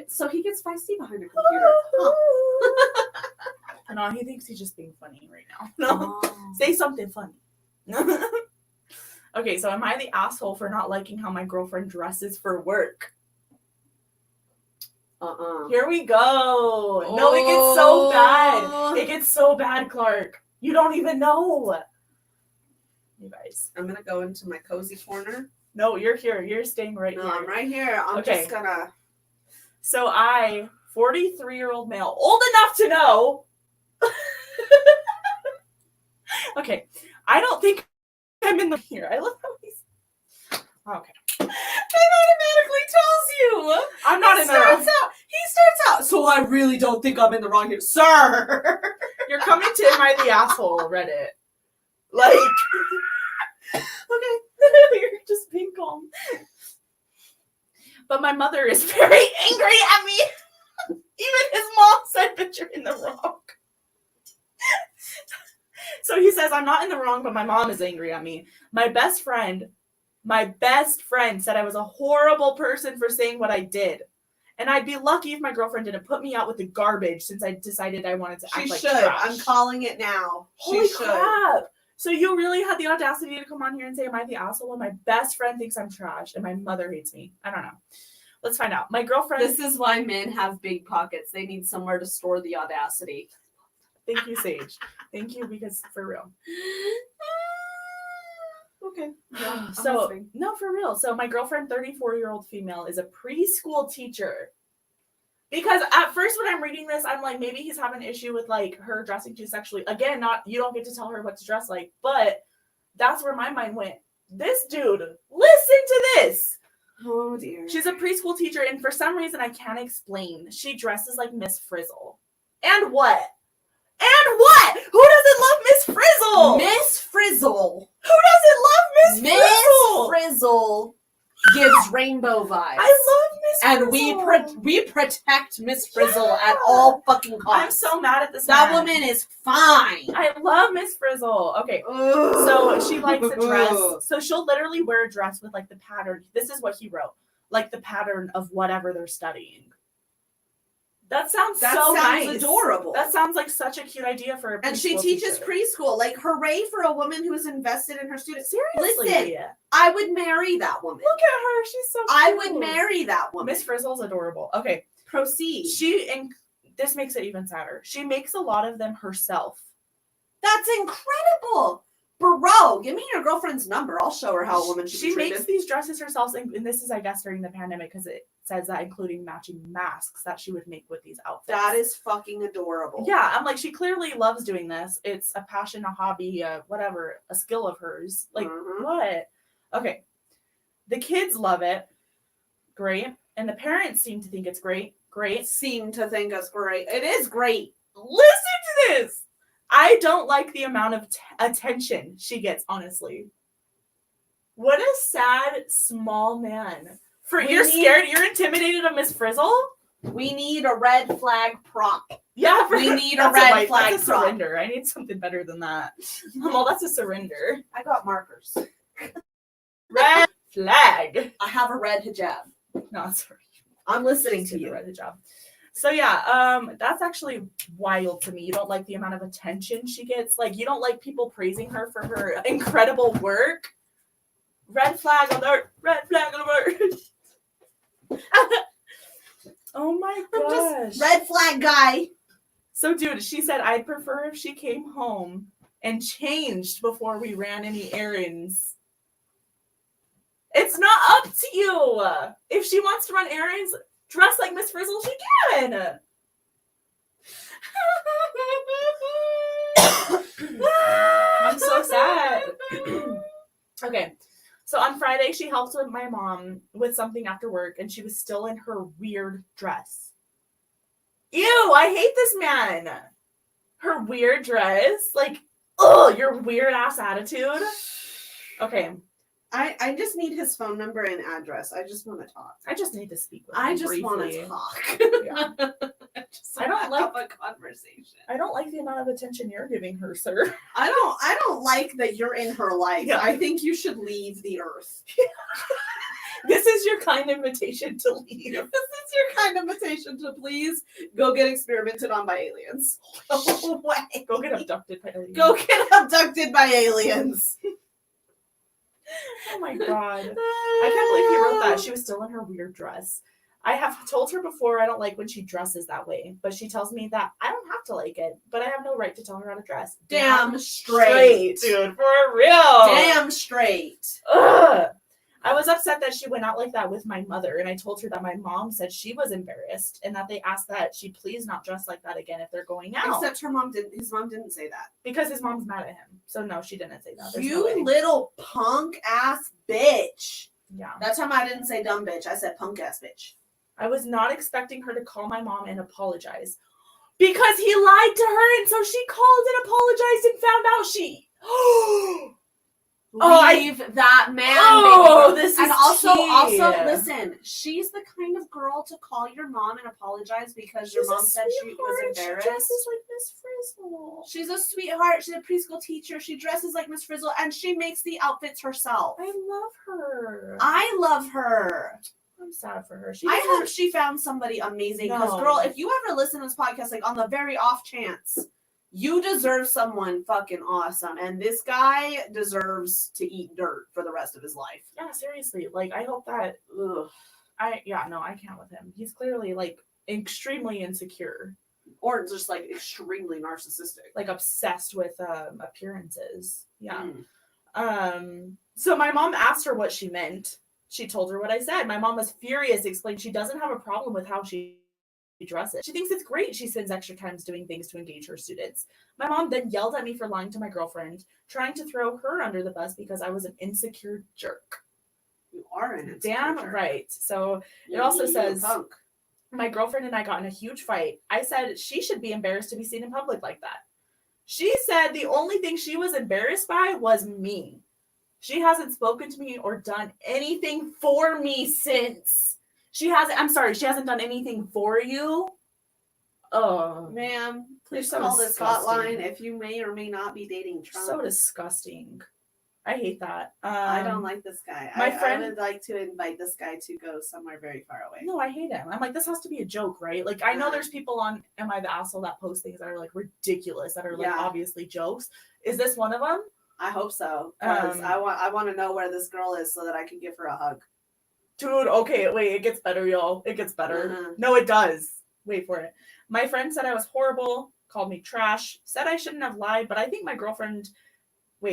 So he gets feisty behind a computer. Huh. No, he thinks he's just being funny right now. No, Oh. say something funny. Okay, so am I the asshole for not liking how my girlfriend dresses for work? Here we go. No, it gets so bad. It gets so bad, Clark. You don't even know. You guys. I'm gonna go into my cozy corner. No, you're here. You're staying right No, here. I'm right here. I'm Okay. just gonna. So I, 43-year-old male, old enough to know. Okay, I don't think I'm in the here. I love how he's. Okay. It automatically tells you. I'm not in the wrong. He starts out. So I really don't think I'm in the wrong here, sir. You're coming to Am I the Asshole Reddit. Like, okay, you're just being calm. But my mother is very angry at me. Even his mom said that you're in the wrong. So he says, I'm not in the wrong, but my mom is angry at me. My best friend said I was a horrible person for saying what I did. And I'd be lucky if my girlfriend didn't put me out with the garbage since I decided I wanted to act like She should. trash. I'm calling it now. Holy She should. crap. So you really had the audacity to come on here and say, am I the asshole when my best friend thinks I'm trash and my mother hates me? I don't know. Let's find out. My girlfriend... This is why men have big pockets. They need somewhere to store the audacity. Thank you, Sage. Thank you, because for real. Okay. Yeah. I'm So, listening. no, for real. So my girlfriend, 34-year-old female, is a preschool teacher. Because at first when I'm reading this, I'm like, maybe he's having an issue with like her dressing too sexually. Again, you don't get to tell her what to dress like, but that's where my mind went. This dude, listen to this. Oh dear. She's a preschool teacher, and for some reason I can't explain, she dresses like Miss Frizzle. And what? And what? Who doesn't love Miss Frizzle? Miss Frizzle. Who doesn't love Miss Frizzle? Frizzle gives rainbow vibes. I love Miss Frizzle. And we protect Miss Frizzle at all fucking costs. I'm so mad at this That man. woman is fine. I love Miss Frizzle. Okay. So she likes a dress. So she'll literally wear a dress with like the pattern. This is what he wrote. Like the pattern of whatever they're studying. That sounds That so sounds nice. adorable. That sounds like such a cute idea for a preschool And she teaches teacher. preschool. Like, hooray for a woman who's invested in her students. Seriously. Listen, I would marry that woman. Look at her. She's so cute. I would marry that woman. Miss Frizzle's adorable. Okay. Proceed. This makes it even sadder. She makes a lot of them herself. That's incredible. Bro, give me your girlfriend's number. I'll show her how a woman should be She treated. makes these dresses herself, and this is, I guess, during the pandemic, because it says that including matching masks that she would make with these outfits. That is fucking adorable. Yeah, I'm like, she clearly loves doing this. It's a passion, a hobby, whatever, a skill of hers. Like, what? Okay. The kids love it. Great. And the parents seem to think it's great. Great. Seem to think it's great. It is great. Listen to this. I don't like the amount of attention she gets, honestly. What a sad, small man. You're intimidated of Miss Frizzle? We need a red flag prop. Yeah, we need a red flag That's a prop. surrender. I need something better than that. Well, that's a surrender. I got markers. Red flag. I have a red hijab. No, sorry. I'm listening Just to did the you. red hijab. So yeah, that's actually wild to me. You don't like the amount of attention she gets. Like, you don't like people praising her for her incredible work. Red flag alert! Red flag alert! Oh my gosh! Red flag guy. So, dude, she said I'd prefer if she came home and changed before we ran any errands. It's not up to you. If she wants to run errands, dress like Miss Frizzle, she can. I'm so sad. Okay. So on Friday, she helped with my mom with something after work, and she was still in her weird dress. Ew, I hate this man. Her weird dress. Like, ugh, your weird ass attitude. Okay. I just need his phone number and address. I just want to talk. I just need to speak with him I just want briefly. to talk. Yeah. I don't like- have a conversation. I don't like the amount of attention you're giving her, sir. I don't like that you're in her life. Yeah. I think you should leave the earth. This is your kind invitation to leave. This is your kind of invitation to please go get experimented on by aliens. Go away. Go get abducted by aliens. Go get abducted by aliens. Oh my god. I can't believe he wrote that. She was still in her weird dress. I have told her before I don't like when she dresses that way, but she tells me that I don't have to like it, but I have no right to tell her how to dress. Damn straight. Dude, for real. Damn straight. Ugh. I was upset that she went out like that with my mother, and I told her that my mom said she was embarrassed and that they asked that she please not dress like that again if they're going out. Except his mom didn't say that. Because his mom's mad at him. So no, she didn't say that. There's no You way. little punk ass bitch. Yeah. That time I didn't say dumb bitch. I said punk ass bitch. I was not expecting her to call my mom and apologize. Because he lied to her, and so she called and apologized and found out she... Leave that man, Oh, baby. this is and also, tea. listen. She's the kind of girl to call your mom and apologize because your mom said she was embarrassed. She dresses like Miss Frizzle. She's a sweetheart. She's a preschool teacher. She dresses like Miss Frizzle, and she makes the outfits herself. I love her. I love her. I'm sad for her. I hope she found somebody amazing. Because, No. girl, if you ever listen to this podcast, like on the very off chance, you deserve someone fucking awesome. And this guy deserves to eat dirt for the rest of his life. Yeah, seriously. Like, I hope that... Ugh. I can't with him. He's clearly, like, extremely insecure. Or just like extremely narcissistic. Like, obsessed with appearances. Yeah. Mm. So my mom asked her what she meant. She told her what I said. My mom was furious, explained she doesn't have a problem with how she dresses. She thinks it's great she spends extra time doing things to engage her students. My mom then yelled at me for lying to my girlfriend, trying to throw her under the bus because I was an insecure jerk. You are an Damn insecure. right. So You- it also you're a says punk. my girlfriend and I got in a huge fight. I said she should be embarrassed to be seen in public like that. She said the only thing she was embarrassed by was me. She hasn't spoken to me or done anything for me since. She hasn't done anything for you. Oh, Ma'am, please so call this disgusting. hotline if you may or may not be dating Trump. so disgusting. I hate that. I don't like this guy. my I friend- would like to invite this guy to go somewhere very far away. No, I hate him. I'm like, this has to be a joke, right? Like, I know Yeah. there's people on Am I the Asshole that post things that are like ridiculous, that are like Yeah. obviously jokes. Is this one of them? I hope so. Because Um, I want to know where this girl is so that I can give her a hug. Dude, okay, wait, it gets better, y'all. It gets better. Mhm. No, it does. Wait for it. My friend said I was horrible, called me trash, said I shouldn't have lied, but I think my girlfriend,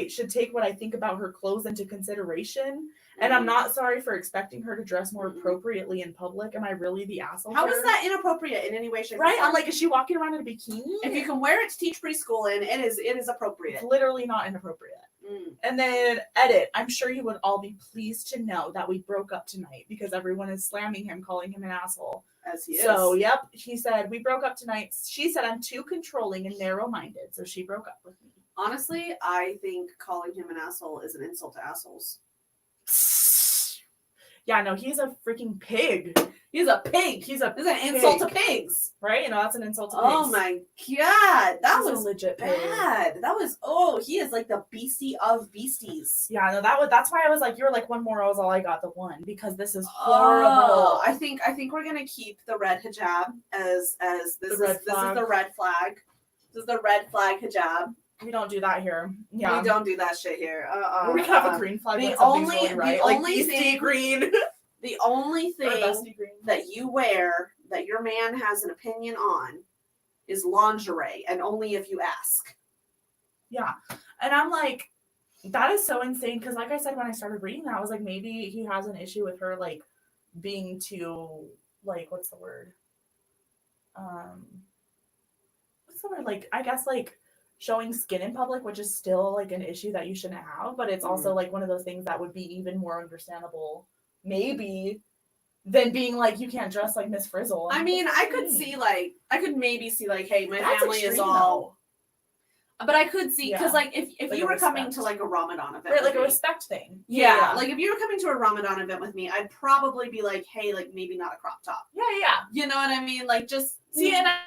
should take what I think about her clothes into consideration. And I'm Mhm. not sorry for expecting her to dress more Mhm. appropriately in public. Am I really the asshole? How for is her? that inappropriate in any way, shape, or Right? form? I'm like, is she walking around in a bikini? if you can wear it to teach preschool in, it is appropriate. It's literally not inappropriate. Mm. And then edit. I'm sure you would all be pleased to know that we broke up tonight because everyone is slamming him, calling him an asshole. As he is. So, yep, he said, we broke up tonight. She said, I'm too controlling and narrow minded. So she broke up with me. Honestly, I think calling him an asshole is an insult to assholes. Yeah, no, he's a freaking pig. He's a pig. He's a This is an insult to pig, pigs. right? You know, that's an insult to pigs. Oh my god. That He's a was legit pig. bad. That was he is like the beastie of beasties. Yeah, no, that's why I was like, you were like one more. I was all I got the one because this is horrible. Oh, I think we're gonna keep the red hijab as this red is flag. the red flag. This is the red flag hijab. We don't do that here. Yeah, We don't do that shit here. we have a green flag. The when something's only- really the right. Like only beastie thing- green The only or thing dusty green. that you wear that your man has an opinion on is lingerie, and only if you ask. Yeah, and I'm like, that is so insane because, like I said, when I started reading that, I was like, maybe he has an issue with her like being too what's the word? What's the word? Like, I guess like showing skin in public, which is still like an issue that you shouldn't have, but it's also like one of those things that would be even more understandable, maybe, than being like, you can't dress like Miss Frizzle. I I'm mean, like, I could maybe see like, hey, my that's family is extreme, all. But I could see because Yeah. like if Like you a were coming respect. to like a Ramadan event, right, like with a me, respect thing. yeah, like if you were coming to a Ramadan event with me, I'd probably be like, hey, like maybe not a crop top. yeah. You know what I mean? Like just See, and I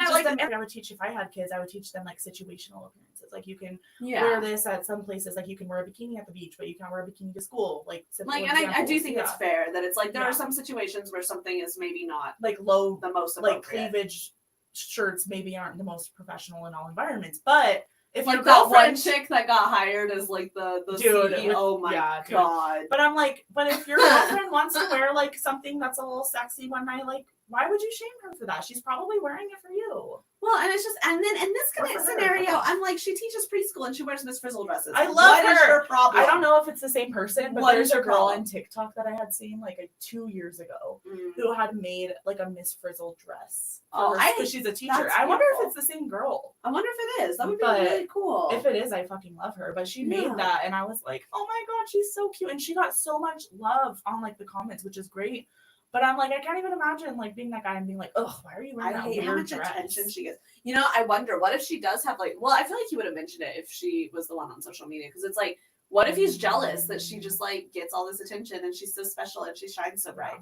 Just like them- I would teach if I had kids, I would teach them like situational appearances. Like you can yeah. wear this at some places, like you can wear a bikini at the beach, but you can't wear a bikini to school. Like simple Like, and I do examples. think Yeah. it's fair that it's like there Yeah. are some situations where something is maybe not like low the most like appropriate. cleavage shirts maybe aren't the most professional in all environments. But if Like your that one girlfriend chick that got hired as like the Dude, CEO. Oh my yeah, dude. god. but I'm like, but if your girlfriend wants to wear like something that's a little sexy one night, like why would you shame her for that? She's probably wearing it for you. Well, and it's just, and then in this Or kind of for her. scenario, I'm like, she teaches preschool and she wears Miss Frizzle dresses. I love What is her. your problem? I don't know if it's the same person, but What there's is your a girl problem? on TikTok that I had seen like 2 years ago Mm. who had made like a Miss Frizzle dress. Oh, because she's a teacher. that's I wonder if beautiful. it's the same girl. I wonder if it is. That would be But really cool. If it is, I fucking love her. But she Yeah. made that, and I was like, oh my god, she's so cute, and she got so much love on like the comments, which is great. But I'm like, I can't even imagine like being that guy and being like, ugh, why are you wearing I that hate how weird much dress? attention she gets. You know, I wonder what if she does have like. Well, I feel like he would have mentioned it if she was the one on social media because it's like, what if he's jealous that she just like gets all this attention and she's so special and she shines so bright?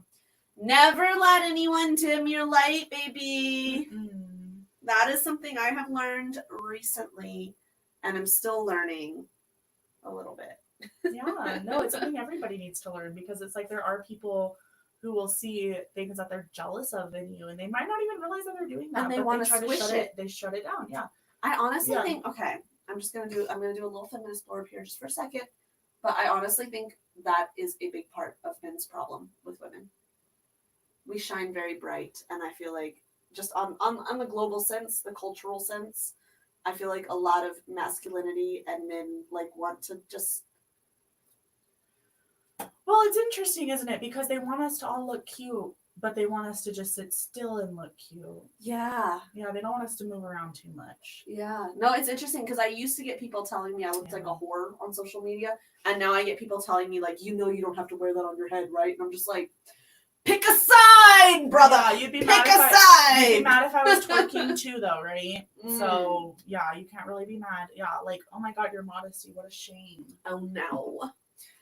Never let anyone dim your light, baby. Mm. That is something I have learned recently, and I'm still learning a little bit. Yeah, no, it's something everybody needs to learn because it's like there are people who will see things that they're jealous of in you, and they might not even realize that they're doing that. And they but wanna try to squish shut it. They shut it down. Yeah. I honestly Yeah. think okay. I'm gonna do a little feminist blurb here just for a second, but I honestly think that is a big part of men's problem with women. We shine very bright, and I feel like just on the global sense, the cultural sense, I feel like a lot of masculinity and men like want to just Well, it's interesting, isn't it? Because they want us to all look cute, but they want us to just sit still and look cute. yeah. Yeah, they don't want us to move around too much. Yeah. No, it's interesting because I used to get people telling me I looked like a whore on social media, and now I get people telling me like, you know, you don't have to wear that on your head, right? And I'm just like, pick a side, brother. Yeah, you'd be Pick mad a if You'd be side. mad if I was twerking too, though, right? Mm. So yeah, you can't really be mad. Yeah, like oh my god, your modesty, what a shame. Oh no.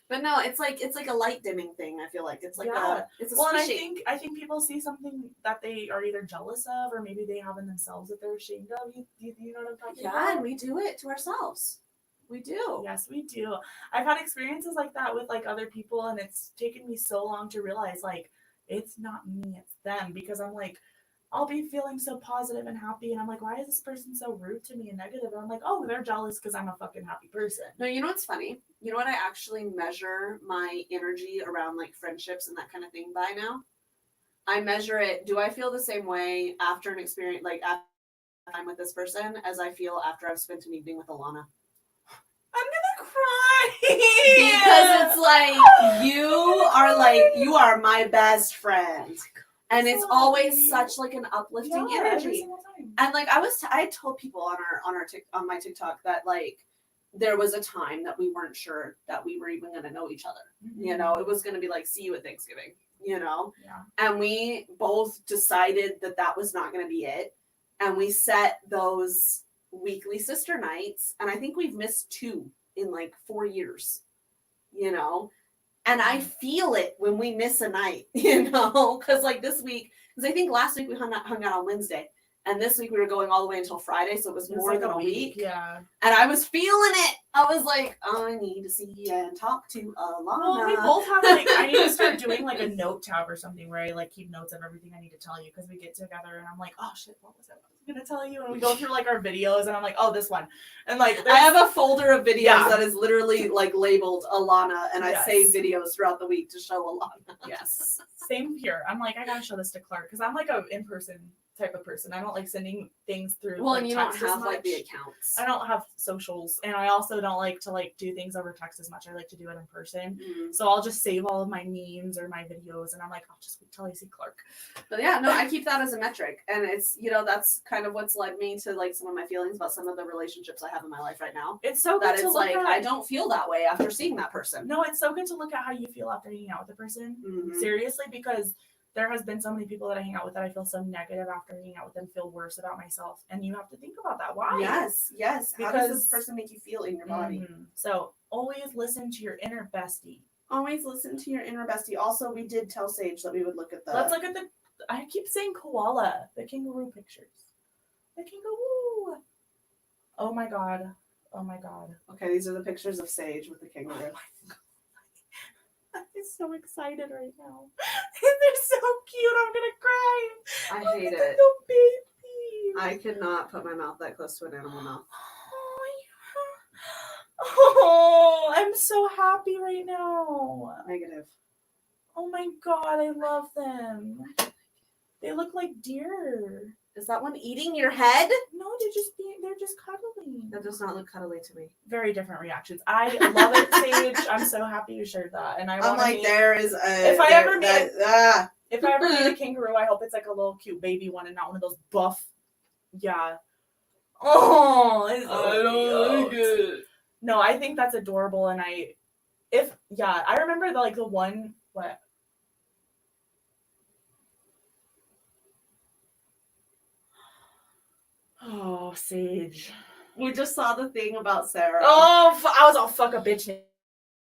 But no, it's like a light dimming thing. I feel like it's like Yeah. it's a Well, and squishy. I think people see something that they are either jealous of, or maybe they have in themselves that they're ashamed of. You know what I'm talking Yeah, about? and we do it to ourselves. We do. Yes, we do. I've had experiences like that with like other people, and it's taken me so long to realize like it's not me, it's them. Because I'm like, I'll be feeling so positive and happy, and I'm like, why is this person so rude to me and negative? And I'm like, oh, they're jealous because I'm a fucking happy person. No, you know what's funny? You know what I actually measure my energy around like friendships and that kind of thing by now? I measure it. Do I feel the same way after an experience, like after time with this person, as I feel after I've spent an evening with Alana? I'm gonna cry Because it's like you are my best friend, and it's always such like an uplifting every energy. single time. And like I told people on my TikTok that like there was a time that we weren't sure that we were even gonna know each other. You know, it was gonna be like, see you at Thanksgiving. You know, and we both decided that that was not gonna be it, and we set those weekly sister nights, and I think we've missed 2 in like 4 years. You know, and I feel it when we miss a night. You know, because like this week, because I think last week we hung out on Wednesday. And this week we were going all the way until Friday, so it was more like than a week. Yeah. And I was feeling it. I was like, I need to see and talk to Alana. Well, we both have like, I need to start doing like a note tab or something where I like keep notes of everything I need to tell you, because we get together and I'm like, oh shit, what was I gonna tell you? And we go through like our videos and I'm like, oh, this one. And like, I have a folder of videos that is literally like labeled Alana, and I save videos throughout the week to show Alana. Yes. Same here. I'm like, I gotta show this to Clark, because I'm like a in-person type of person. I don't like sending things through. Well, like, and you don't text as have like much. the accounts. I don't have socials, and I also don't like to like do things over text as much. I like to do it in person. So I'll just save all of my memes or my videos, and I'm like, I'll just wait till I see Clark. But yeah, no, I keep that as a metric, and it's, you know, that's kind of what's led me to like some of my feelings about some of the relationships I have in my life right now. It's so good that to it's look like at. I don't feel that way after seeing that person. No, it's so good to look at how you feel after hanging out with the person. Seriously, because there has been so many people that I hang out with that I feel so negative after hanging out with them, feel worse about myself. And you have to think about that. Why? Yes. Because, how does this person make you feel in your body? So always listen to your inner bestie. Always listen to your inner bestie. Also, we did tell Sage that we would look at the... Let's look at the... I keep saying koala. The kangaroo pictures. The kangaroo. Oh my god. Oh my god. Okay, these are the pictures of Sage with the kangaroo. Oh my god. I'm so excited right now. They're so cute. I'm gonna cry. I hate it. Little baby. I could not put my mouth that close to an animal mouth. Oh, I'm so happy right now. Negative. Oh my god, I love them. They look like deer. Is that one eating your head? No, they're just cuddling. That does not look cuddly to me. Very different reactions. I love it, Sage. I'm so happy you shared that. And I'm like, there is a... If I ever meet a kangaroo, I hope it's like a little cute baby one and not one of those buff. Yeah. Oh, it's so cute. No, I think that's adorable, and I remember the one what. Oh, Sage. We just saw the thing about Sarah. Oh, I was all fuck a bitch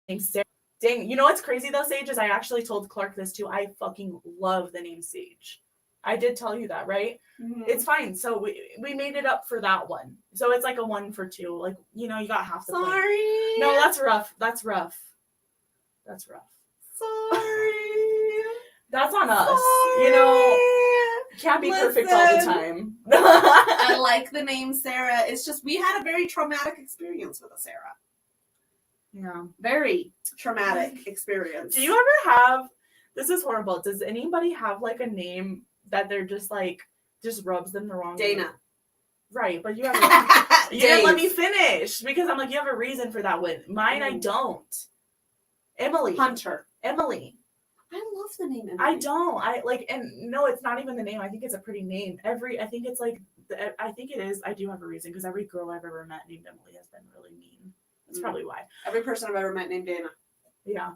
named Sarah. Dang, you know what's crazy though, Sage, is I actually told Clark this too. I fucking love the name Sage. I did tell you that, right? It's fine. So we made it up for that one. So it's like a 1 for 2. Like, you know, you got half the point. Sorry. No, that's rough. That's rough. Sorry. That's on us. Sorry. You know, can't be perfect all the time. I like the name Sarah. It's just we had a very traumatic experience with a Sarah. Yeah. Very traumatic experience. Do you ever have, this is horrible, does anybody have like a name that they're just like, just rubs them the wrong way? Dana. Right, but you have you didn't let me finish because I'm like, you have a reason for that one. Mine, I don't. Emily. Hunter. Emily. I love the name Emily. I don't. I like, and no, it's not even the name. I think it's a pretty name. I think it's like, I think it is. I do have a reason because every girl I've ever met named Emily has been really mean. That's probably why. Every person I've ever met named Dana. Yeah.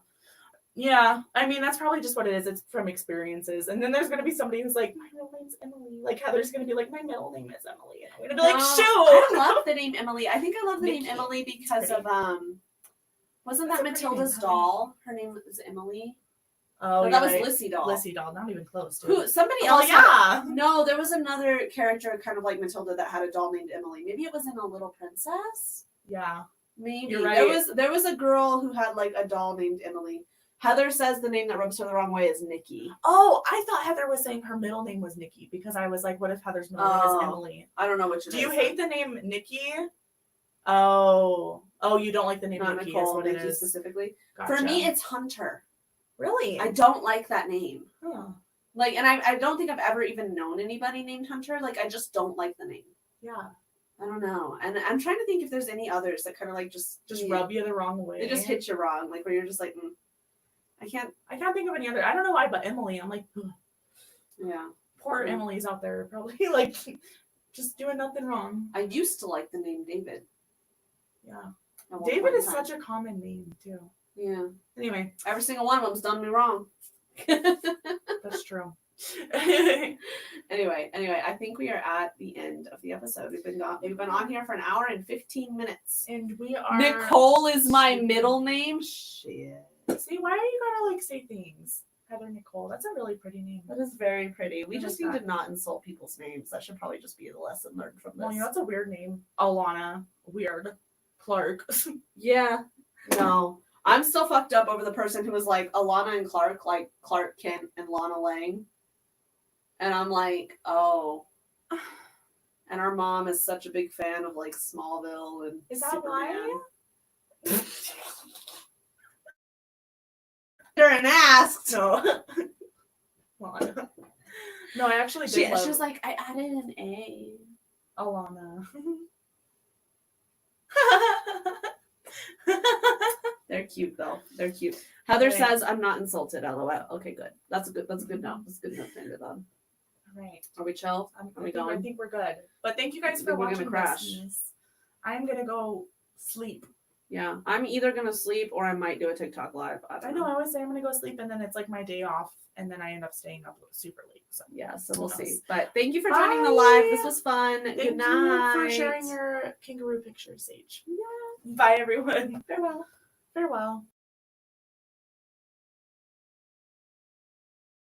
Yeah. I mean, that's probably just what it is. It's from experiences. And then there's going to be somebody who's like, my real name's Emily. Like Heather's going to be like, my middle name is Emily. And I'm going to be like, shoot. I love the name Emily. I think I love the name Emily because of, wasn't that Matilda's doll? Her name was Emily. Oh, no, that was Lissy doll. Lissy doll, not even close to Who? Somebody else. Oh, yeah. No, there was another character kind of like Matilda that had a doll named Emily. Maybe it was in A Little Princess? Yeah. Maybe. You're right. There was a girl who had like a doll named Emily. Heather says the name that rubs her the wrong way is Nikki. Oh, I thought Heather was saying her middle name was Nikki because I was like, what if Heather's middle name is Emily? I don't know which it Do is. you hate the name Nikki? Oh, you don't like the name Not Nikki? Nicole, Is what Nikki it is. specifically. Gotcha. For me, it's Hunter. really. I don't like that name. Huh. Like, and I don't think I've ever even known anybody named Hunter. Like, I just don't like the name. Yeah. I don't know. And I'm trying to think if there's any others that kind of like just Rub you the wrong way. They just hit you wrong. Like, where you're just like, I can't. I can't think of any other. I don't know why, but Emily. I'm like, ugh. Yeah. Poor Emily's out there, probably like just doing nothing wrong. I used to like the name David. Yeah. at one David point in is time. such a common name too. Yeah. Anyway, Every single one of them's done me wrong. that's true. Anyway, I think we are at the end of the episode. We've been on here for an hour and 15 minutes. And we are Nicole is my middle name. Shit. See, why are you gotta like say things? Heather Nicole. That's a really pretty name. That is very pretty. We I just like need that. to not insult people's names. That should probably just be the lesson learned from this. Well, you know, that's a weird name. Alana. Weird. Clark. Yeah. No. I'm still fucked up over the person who was like Alana and Clark, like Clark Kent and Lana Lang. And I'm like, oh. And our mom is such a big fan of like Smallville and Is that Superman. why? And asked. No. Lana. No, I actually did She love was like, I added an A. Alana. They're cute though. They're cute. Heather Okay. says I'm not insulted. LOL. Okay, good. That's a good note. That's a good note to end it on. Right. Are we chill? Are we I going? think we're good. But thank you guys I for think we're gonna watching crash. this. I'm gonna go sleep. Yeah. I'm either gonna sleep or I might do a TikTok live. I know. I always say I'm gonna go sleep, and then it's like my day off, and then I end up staying up super late. So Yeah, so Who we'll knows? see. But thank you for joining the Bye. live. This was fun. thank Good night. you for sharing your kangaroo pictures, Sage. Yeah. Bye, everyone. Farewell. Farewell.